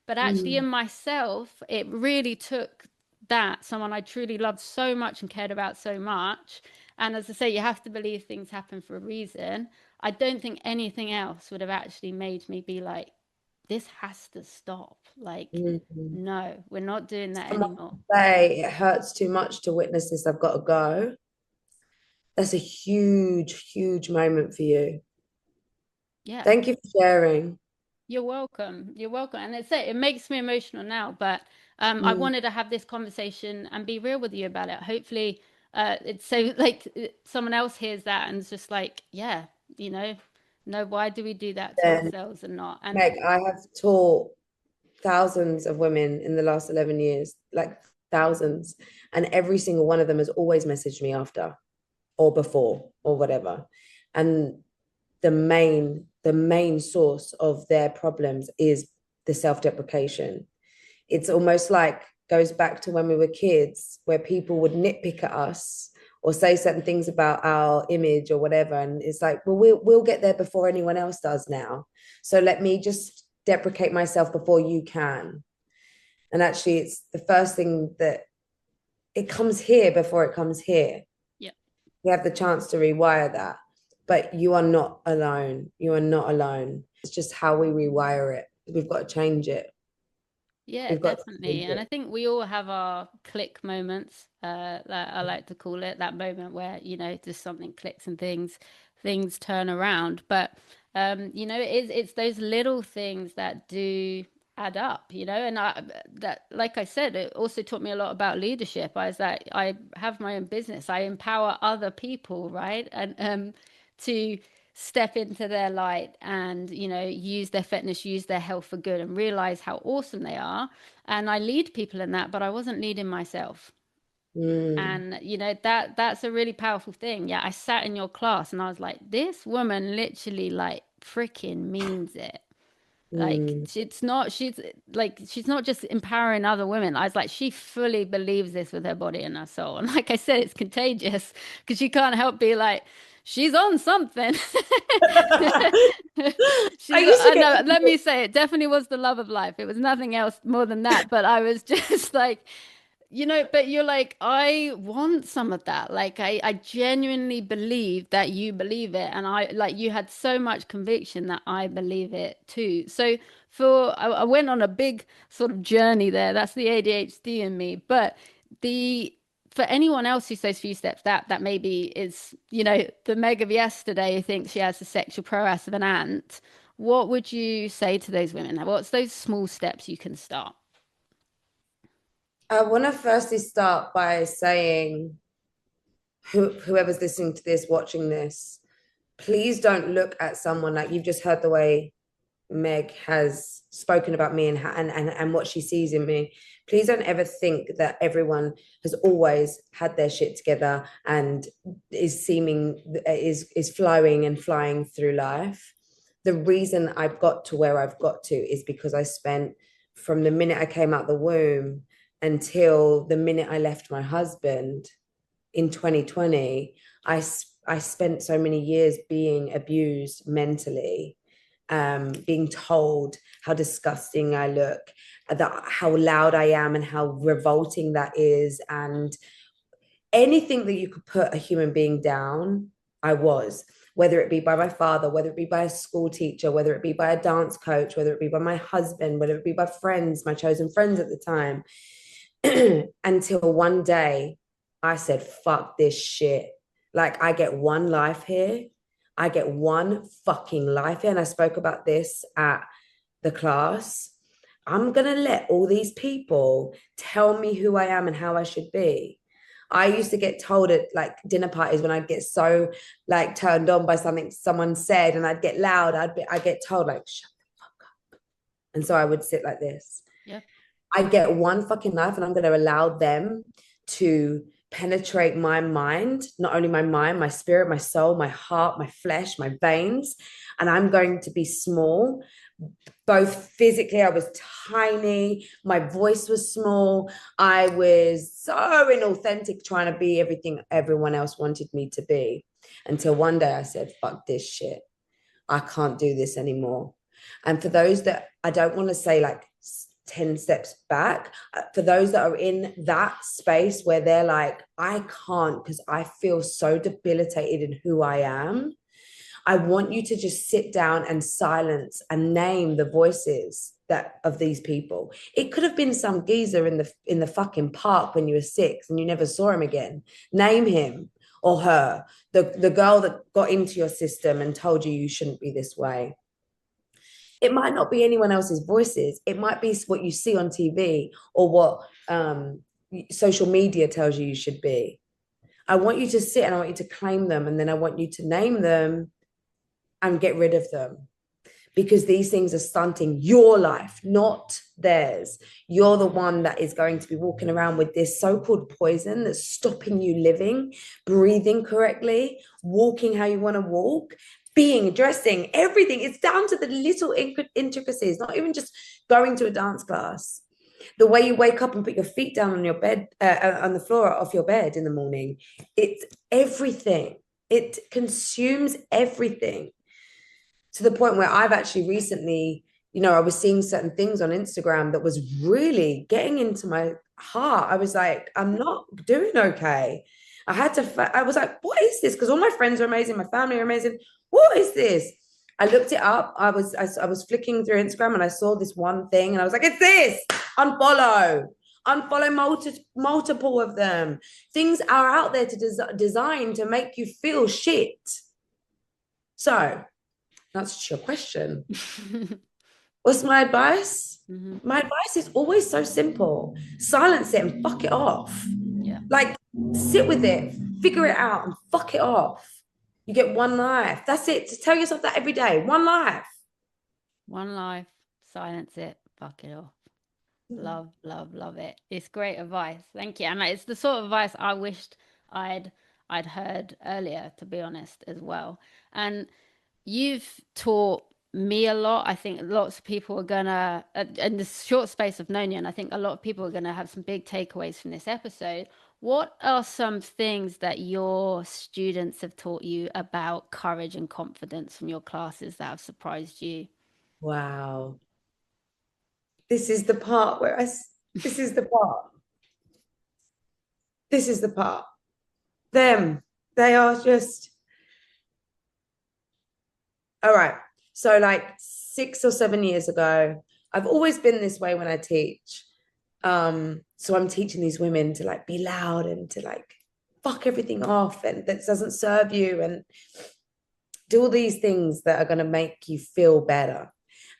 But actually, Mm, in myself, it really took that, someone I truly loved so much and cared about so much. And as I say, you have to believe things happen for a reason. I don't think anything else would have actually made me be like, this has to stop. Like, mm. no, we're not doing that Someone anymore. say it hurts too much to witness this. I've got to go. That's a huge, huge moment for you. Yeah, Thank you for sharing. you're welcome. You're welcome. And it makes me emotional now, but I Mm, wanted to have this conversation and be real with you about it. Hopefully, it's so, like, someone else hears that and is just like, yeah, you know, no, why do we do that to then, ourselves and not? And Meg, I have taught thousands of women in the last 11 years, like thousands, and every single one of them has always messaged me after or before or whatever. And the main source of their problems is the self-deprecation. It's almost like goes back to when we were kids, where people would nitpick at us or say certain things about our image or whatever, and it's like, well, we'll get there before anyone else does now, so let me just deprecate myself before you can. And actually, it's the first thing that it comes here before it comes here. yeah, We have the chance to rewire that. But you are not alone. You are not alone. It's just how we rewire it. We've got to change it. yeah, We've got to definitely. change And I it. think we all have our click moments, that I like to call it, that moment where, just something clicks and things turn around. But it's those little things that do add up, and that, like I said, it also taught me a lot about leadership. I have my own business. I empower other people, right? And to step into their light and, use their fitness, use their health for good, and realize how awesome they are. And I lead people in that, but I wasn't leading myself. Mm, And that's a really powerful thing. Yeah, I sat in your class and I was like, this woman literally, like, freaking means it. Like Mm. she's not just empowering other women. I was like, she fully believes this with her body and her soul. And like I said, it's contagious because she can't help be like, she's on something. I used to I get know, let me say it definitely was the love of life. It was nothing else more than that. But I was just like, but you're like, I want some of that. Like, I genuinely believe that you believe it. And I like you had so much conviction that I believe it too. So I went on a big sort of journey there. That's the ADHD in me. But the for anyone else who says few steps, that maybe is, the Meg of yesterday who thinks she has the sexual prowess of an ant. What would you say to those women? What's those small steps you can start? I want to firstly start by saying, whoever's listening to this, watching this, please don't look at someone like you've just heard the way Meg has spoken about me and what she sees in me. Please don't ever think that everyone has always had their shit together and is flowing and flying through life. The reason I've got to where I've got to is because I spent, from the minute I came out the womb until the minute I left my husband in 2020, I spent so many years being abused mentally, being told how disgusting I look, how loud I am, and how revolting that is. And anything that you could put a human being down, I was, whether it be by my father, whether it be by a school teacher, whether it be by a dance coach, whether it be by my husband, whether it be by friends, my chosen friends at the time. Until one day I said, fuck this shit. Like, I get one life here. I get one fucking life here. And I spoke about this at the class. I'm going to let all these people tell me who I am and how I should be. I used to get told at like dinner parties when I'd get so like turned on by something someone said and I'd get loud, I'd get told like, shut the fuck up. And so I would sit like this. Yeah. I get one fucking life and I'm going to allow them to penetrate my mind, not only my mind, my spirit, my soul, my heart, my flesh, my veins. And I'm going to be small. Both physically, I was tiny, my voice was small, I was so inauthentic trying to be everything everyone else wanted me to be. Until one day I said, fuck this shit. I can't do this anymore. And for those that, I don't want to say like 10 steps back, for those that are in that space where they're like, I can't because I feel so debilitated in who I am, I want you to just sit down and silence and name the voices that of these people. It could have been some geezer in the fucking park when you were 6 and you never saw him again. Name him or her, the girl that got into your system and told you shouldn't be this way. It might not be anyone else's voices. It might be what you see on TV or what social media tells you should be. I want you to sit and I want you to claim them, and then I want you to name them and get rid of them, because these things are stunting your life, not theirs. You're the one that is going to be walking around with this so-called poison that's stopping you living, breathing correctly, walking how you want to walk, being, dressing, everything. It's down to the little intricacies, not even just going to a dance class. The way you wake up and put your feet down on your bed, on the floor of your bed in the morning. It's everything. It consumes everything, to the point where I've actually recently, I was seeing certain things on Instagram that was really getting into my heart. I was like, I'm not doing okay. I was like, what is this? Because all my friends are amazing, my family are amazing. What is this? I looked it up. I was flicking through Instagram and I saw this one thing and I was like, it's this. Unfollow multiple of them. Things are out there to design to make you feel shit. So that's your question. What's my advice? Mm-hmm. My advice is always so simple. Silence it and fuck it off. Yeah. Like, sit with it, figure it out and fuck it off. You get one life. That's it. Just tell yourself that every day. One life. One life, silence it, fuck it off. Love, love, love it. It's great advice. Thank you. And it's the sort of advice I wished I'd I'd heard earlier, to be honest, as well. And you've taught me a lot. I think lots of people are gonna, in the short space of knowing you, and I think a lot of people are gonna have some big takeaways from this episode. What are some things that your students have taught you about courage and confidence from your classes that have surprised you? Wow. This is the part where this is the part. This is the part. Them. They are just, all right. So, like 6 or 7 years ago, I've always been this way when I teach. So I'm teaching these women to like be loud and to like fuck everything off and that doesn't serve you and do all these things that are going to make you feel better.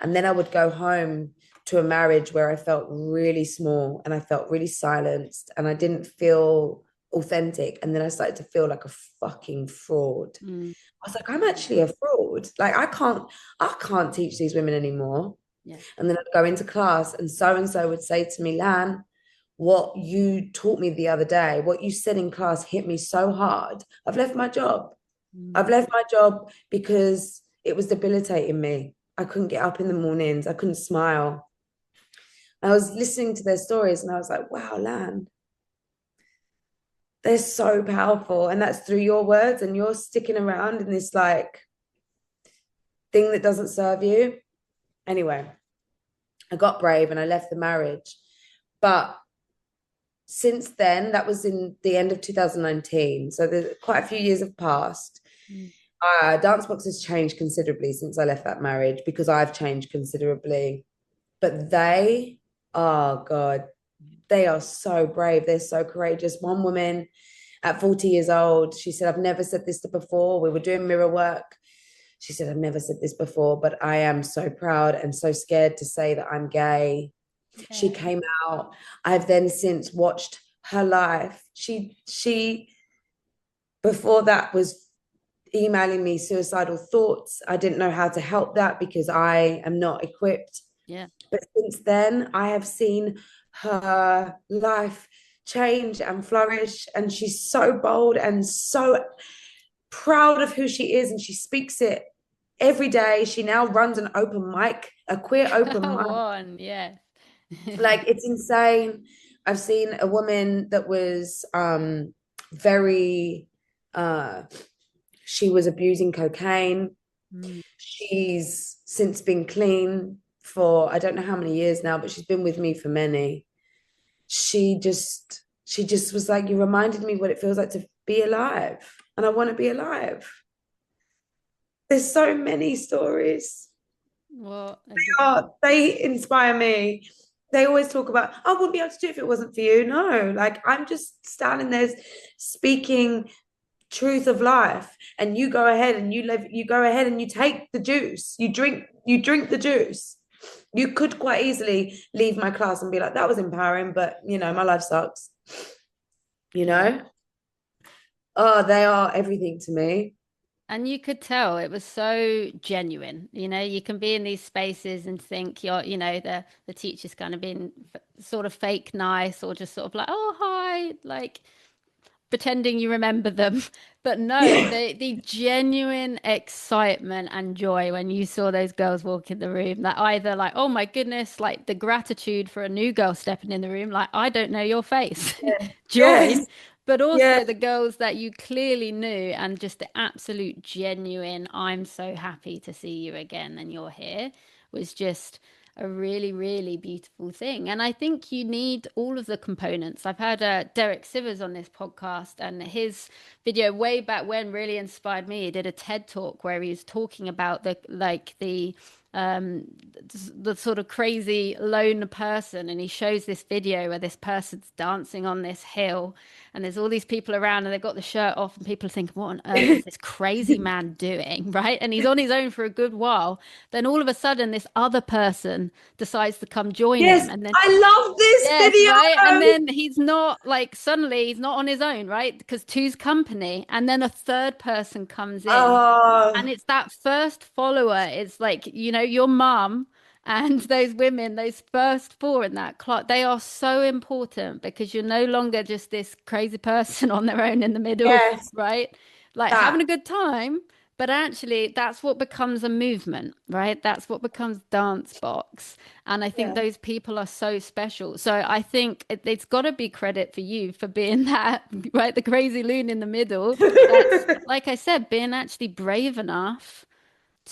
And then I would go home to a marriage where I felt really small and I felt really silenced and I didn't feel authentic. And then I started to feel like a fucking fraud. Mm, I was like, I'm actually a fraud. Like I can't teach these women anymore. yeah. And then I'd go into class and so would say to me, Lan, what you taught me the other day, what you said in class hit me so hard. I've left my job. Mm. I've left my job because it was debilitating me. I couldn't get up in the mornings. I couldn't smile. I was listening to their stories and I was like, wow, Lan, they're so powerful. And that's through your words and you're sticking around in this like thing that doesn't serve you. Anyway, I got brave and I left the marriage. But since then, that was in the end of 2019. So there's quite a few years have passed. Mm. DanceBox has changed considerably since I left that marriage because I've changed considerably. But they, oh God, they are so brave. They're so courageous. One woman at 40 years old, she said, I've never said this to before. We were doing mirror work. She said, I've never said this before, but I am so proud and so scared to say that I'm gay. She Yeah. came out. I've then since watched her life. She before that was emailing me suicidal thoughts. I didn't know how to help that because I am not equipped. Yeah. But since then, I have seen her life change and flourish. And she's so bold and so proud of who she is. And she speaks it every day. She now runs an open mic, a queer open Go mic. on, yeah. Like it's insane. I've seen a woman that was very she was abusing cocaine. Mm. She's since been clean for I don't know how many years now, but she's been with me for many. She just was like, you reminded me what it feels like to be alive, and I want to be alive. There's so many stories. Well, They inspire me. They always talk about, oh, I wouldn't be able to do it if it wasn't for you. No, like I'm just standing there speaking truth of life, and you go ahead and you go ahead and you take the juice. You drink the juice. You could quite easily leave my class and be like, that was empowering, but my life sucks. You yeah. know? Oh, they are everything to me. And you could tell it was so genuine. You can be in these spaces and think the teacher's kind of being sort of fake nice or just sort of like, oh, hi, like pretending you remember them. But no, Yeah. the genuine excitement and joy when you saw those girls walk in the room, that either like, oh my goodness, like the gratitude for a new girl stepping in the room, like, I don't know your face, Yes. joy, but Yeah. also the girls that you clearly knew and just the absolute genuine, I'm so happy to see you again and you're here, was just a really, really beautiful thing. And I think you need all of the components. I've had Derek Sivers on this podcast, and his video way back when really inspired me. He did a TED talk where he was talking about um the sort of crazy lone person, and he shows this video where this person's dancing on this hill and there's all these people around and they've got the shirt off and people are thinking, what on earth is this crazy man doing, right? And he's on his own for a good while. Then all of a sudden this other person decides to come join him, Yes. and then I love this yes, right. And video. then he's not, like, suddenly he's not on his own, right? Because two's company. And then a third person comes in. And Oh, it's that first follower. It's like, your mum and those women, those first four in that clock, they are so important because you're no longer just this crazy person on their own in the middle, yes. right? Like having That. a good time, But actually, that's what becomes a movement, right? That's what becomes DanceBox. And I think Yeah. those people are so special. So I think it's got to be credit for you for being that, right? The crazy loon in the middle. That's, like I said, being actually brave enough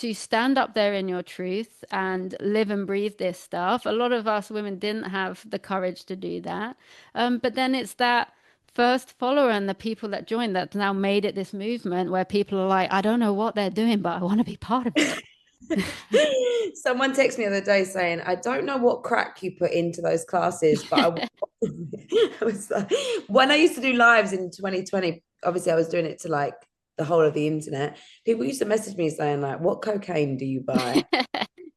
to stand up there in your truth and live and breathe this stuff. A lot of us women didn't have the courage to do that. But then it's that first follower and the people that joined that now made it this movement where people are like, I don't know what they're doing, but I want to be part of it. Someone texted me the other day saying, I don't know what crack you put into those classes, but I was like, when I used to do lives in 2020, obviously I was doing it to like the whole of the internet. People used to message me saying, like, what cocaine do you buy?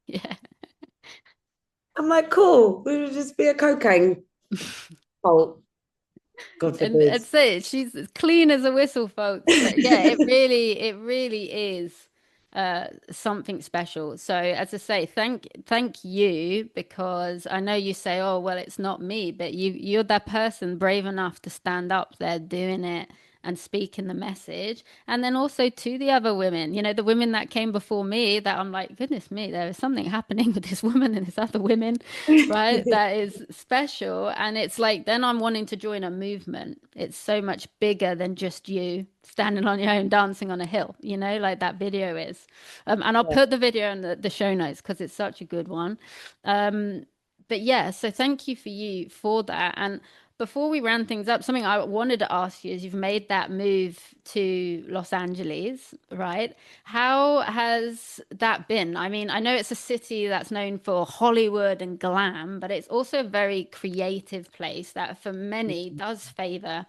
Yeah. I'm like, cool, we would just be a cocaine cult. God And forbid. I'd say she's as clean as a whistle, folks. But yeah, it really is something special. So as I say, thank you, because I know you say, oh well, it's not me, but you're that person brave enough to stand up there doing it and speaking the message. And then also to the other women, the women that came before me, that I'm like, goodness me, there is something happening with this woman and this other women, right? That is special. And it's like, then I'm wanting to join a movement. It's so much bigger than just you standing on your own dancing on a hill, like that video is. And I'll Yeah. put the video in the show notes because it's such a good one. But yeah, so thank you for that. And before we round things up, something I wanted to ask you is, you've made that move to Los Angeles, right? How has that been? I mean, I know it's a city that's known for Hollywood and glam, but it's also a very creative place that for many does favor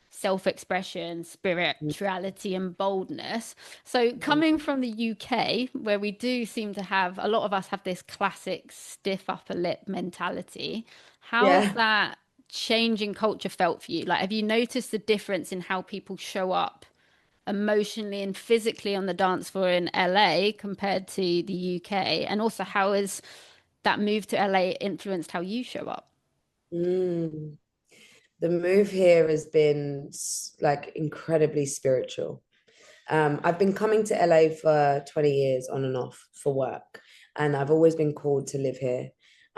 self-expression, spirituality, and boldness. So coming from the UK, where we do seem to have, a lot of us have this classic stiff upper lip mentality, how's Yeah. that changing culture felt for you? Like, have you noticed the difference in how people show up emotionally and physically on the dance floor in LA compared to the UK? And also, how has that move to LA influenced how you show up? Mm. The move here has been like incredibly spiritual. I've been coming to LA for 20 years on and off for work, and I've always been called to live here.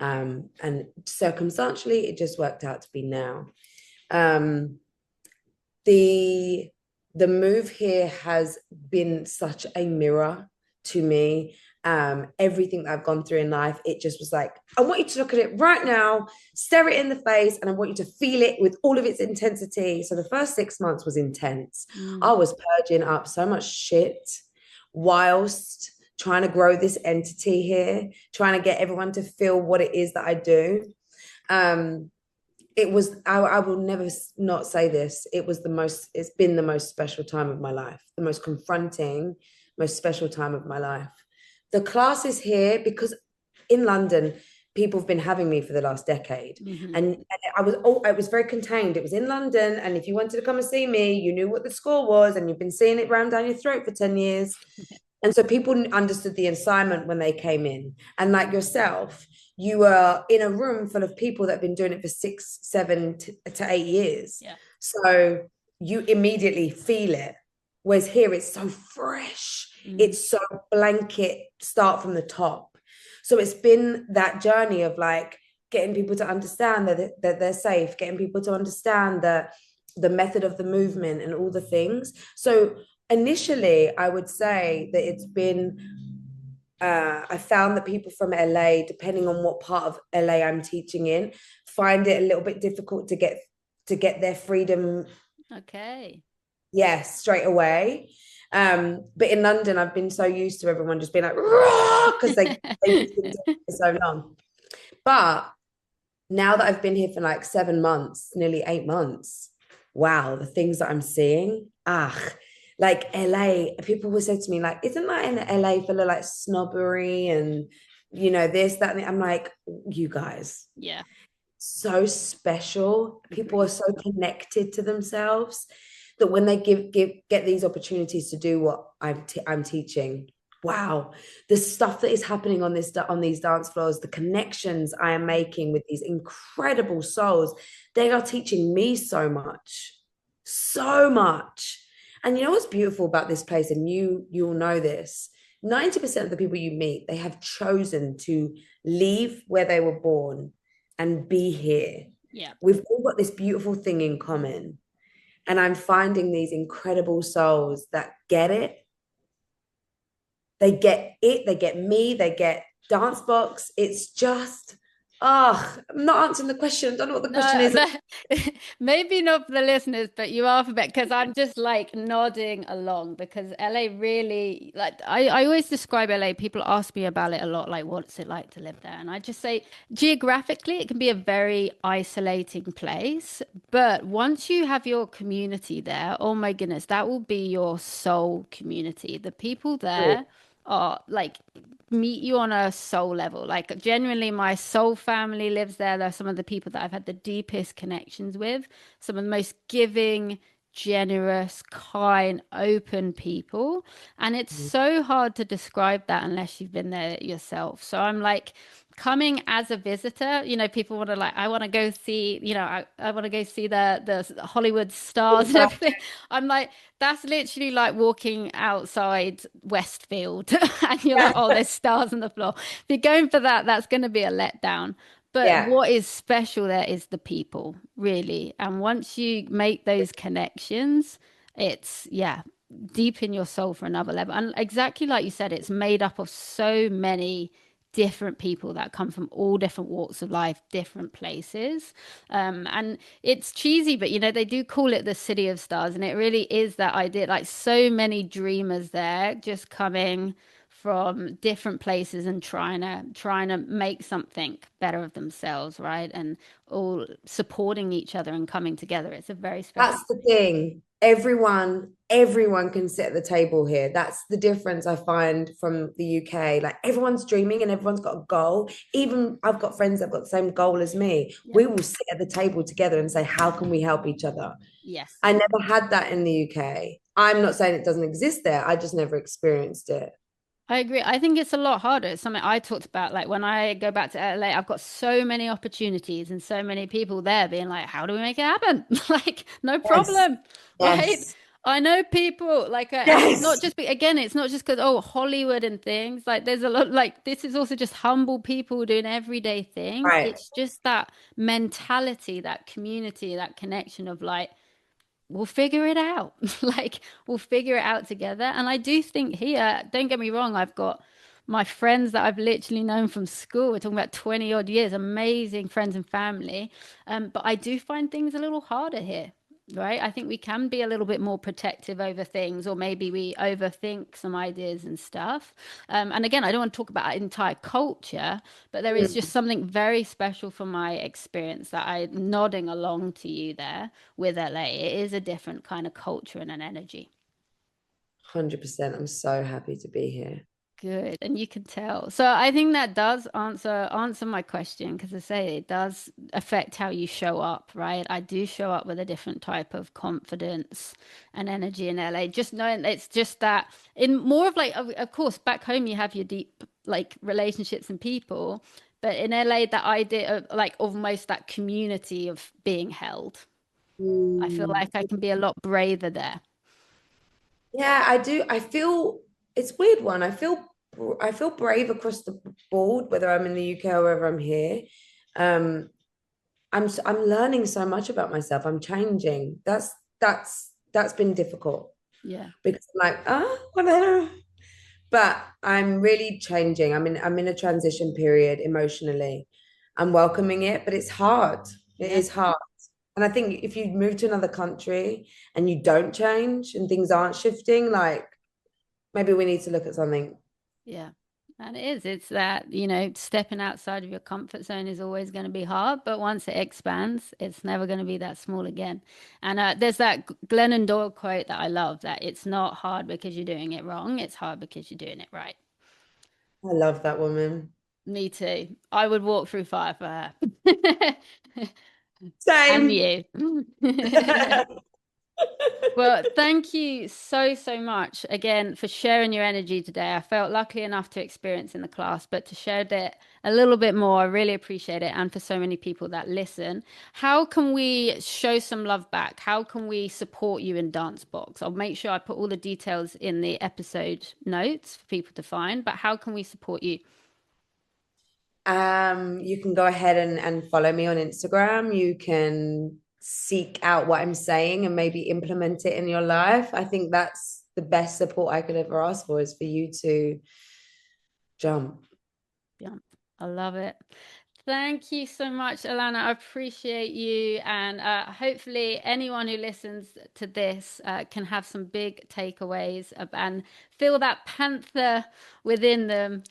And circumstantially, it just worked out to be now. Um, the the move here has been such a mirror to me. Everything that I've gone through in life, it just was like, I want you to look at it right now, stare it in the face, and I want you to feel it with all of its intensity. So the first 6 months was intense. Mm, I was purging up so much shit whilst trying to grow this entity here, trying to get everyone to feel what it is that I do. It was, I will never not say this, it's been the most special time of my life, the most confronting, most special time of my life. The classes here, because in London people have been having me for the last decade, hmm. and it was very contained. It was in London, and if you wanted to come and see me, you knew what the score was, and you've been seeing it rammed down your throat for 10 years. And so people understood the assignment when they came in. And like yourself, you were in a room full of people that have been doing it for 6, 7 to 8 years. Yeah. So you immediately feel it. Whereas here it's so fresh. Mm. It's so blanket, start from the top. So it's been that journey of like getting people to understand that they're safe, getting people to understand the method of the movement and all the things. So initially, I would say that it's been, I found that people from LA, depending on what part of LA I'm teaching in, find it a little bit difficult to get their freedom, Okay. yes, straight away. But in London, I've been so used to everyone just being like, because they've just been doing it for so long. But now that I've been here for like 7 months, nearly 8 months, wow, the things that I'm seeing, like LA, people will say to me, like, isn't that in LA full of like snobbery and, this, that, and I'm like, you guys, Yeah. so special. People are Agreed. so connected to themselves that when they get these opportunities to do what I'm teaching, wow, the stuff that is happening on these dance floors, the connections I am making with these incredible souls, they are teaching me so much, so much. And you know what's beautiful about this place, and you'll know this. 90% of the people you meet, they have chosen to leave where they were born and be here. Yeah. We've all got this beautiful thing in common. And I'm finding these incredible souls that get it. They get it, they get me, they get DanceBox. It's just, I'm not answering the question. I don't know what the question No, is. maybe not for the listeners, but you are for because I'm just like nodding along because LA really like I always describe LA. People ask me about it a lot, like what's it like to live there? And I just say geographically it can be a very isolating place, but once you have your community there, oh my goodness, that will be your soul community. The people there are like meet you on a soul level. Like genuinely, my soul family lives there. They're some of the people that I've had the deepest connections with, some of the most giving, generous, kind, open people. And it's so hard to describe that unless you've been there yourself. So I'm like, coming as a visitor, people want to like, I want to go see, I want to go see the Hollywood stars and everything. I'm like, that's literally like walking outside Westfield and you're like, oh, there's stars on the floor. If you're going for that, that's going to be a letdown. But Yeah, what is special there is the people, really. And once you make those connections, it's, yeah, deep in your soul for another level. And exactly like you said, it's made up of so many different people that come from all different walks of life, different places. And it's cheesy, but they do call it the City of Stars, and it really is that idea. Like so many dreamers there, just coming from different places and trying to make something better of themselves, right? And all supporting each other and coming together. It's a very special. that's the thing. Everyone can sit at the table here. That's the difference I find from the UK. Like everyone's dreaming and everyone's got a goal. Even I've got friends that've got the same goal as me. Yeah. We will sit at the table together and say, how can we help each other? Yes. I never had that in the UK. I'm not saying it doesn't exist there. I just never experienced it. I agree. I think it's a lot harder. It's something I talked about. Like when I go back to LA, I've got so many opportunities and so many people there being like, how do we make it happen? Like, no Yes. problem, right? Yes. I know people like, and it's not Yes. just again, it's not just because oh Hollywood and things. Like, there's a lot. Like, this is also just humble people doing everyday things. Right. It's just that mentality, that community, that connection of like we'll figure it out. Like we'll figure it out together. And I do think here, don't get me wrong, I've got my friends that I've literally known from school. We're talking about 20 odd years, amazing friends and family. But I do find things a little harder here. Right. I think we can be a little bit more protective over things, or maybe we overthink some ideas and stuff. And again, I don't want to talk about entire culture, but there is just something very special from my experience that I'm nodding along to you there with LA. It is a different kind of culture and an energy. 100%. I'm so happy to be here. Good, and you can tell. So I think that does answer my question because I say it does affect how you show up, right? I do show up with a different type of confidence and energy in LA. Just knowing it's just that in more of like, of course, back home you have your deep like relationships and people, but in LA that idea of like almost that community of being held. I feel Mm. like I can be a lot braver there. Yeah, I do. I feel it's a weird one. I feel brave across the board, whether I'm in the UK or whether I'm here. Um, I'm learning so much about myself. I'm changing. That's been difficult Yeah. because I'm like, whatever. But I'm really changing. I'm in a transition period emotionally. I'm welcoming it, but it's hard. It Yeah. is hard. And I think if you move to another country and you don't change and things aren't shifting, like maybe we need to look at something. Yeah. And it is. It's that, stepping outside of your comfort zone is always going to be hard, but once it expands, it's never going to be that small again. And there's that Glennon Doyle quote that I love that it's not hard because you're doing it wrong, it's hard because you're doing it right. I love that woman. Me too. I would walk through fire for her. And Same. you. Well, thank you so, so much again for sharing your energy today. I felt lucky enough to experience in the class, but to share it a little bit more, I really appreciate it. And for so many people that listen, how can we show some love back? How can we support you in DanceBox? I'll make sure I put all the details in the episode notes for people to find, but how can we support you? You can go ahead and follow me on Instagram. You can seek out what I'm saying and maybe implement it in your life. I think that's the best support I could ever ask for, is for you to jump. Yeah, I love it. Thank you so much, Alana. I appreciate you. And hopefully, anyone who listens to this can have some big takeaways and feel that panther within them.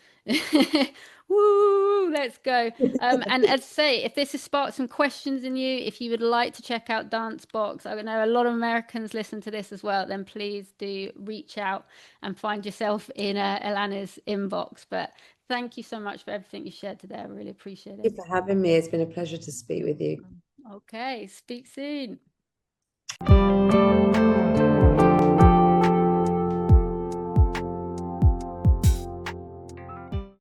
Woo, let's go. And as I say, if this has sparked some questions in you, if you would like to check out DanceBox, I know a lot of Americans listen to this as well, then please do reach out and find yourself in Ilana's inbox. But thank you so much for everything you shared today. I really appreciate it. Thank you for having me. It's been a pleasure to speak with you. Okay, speak soon.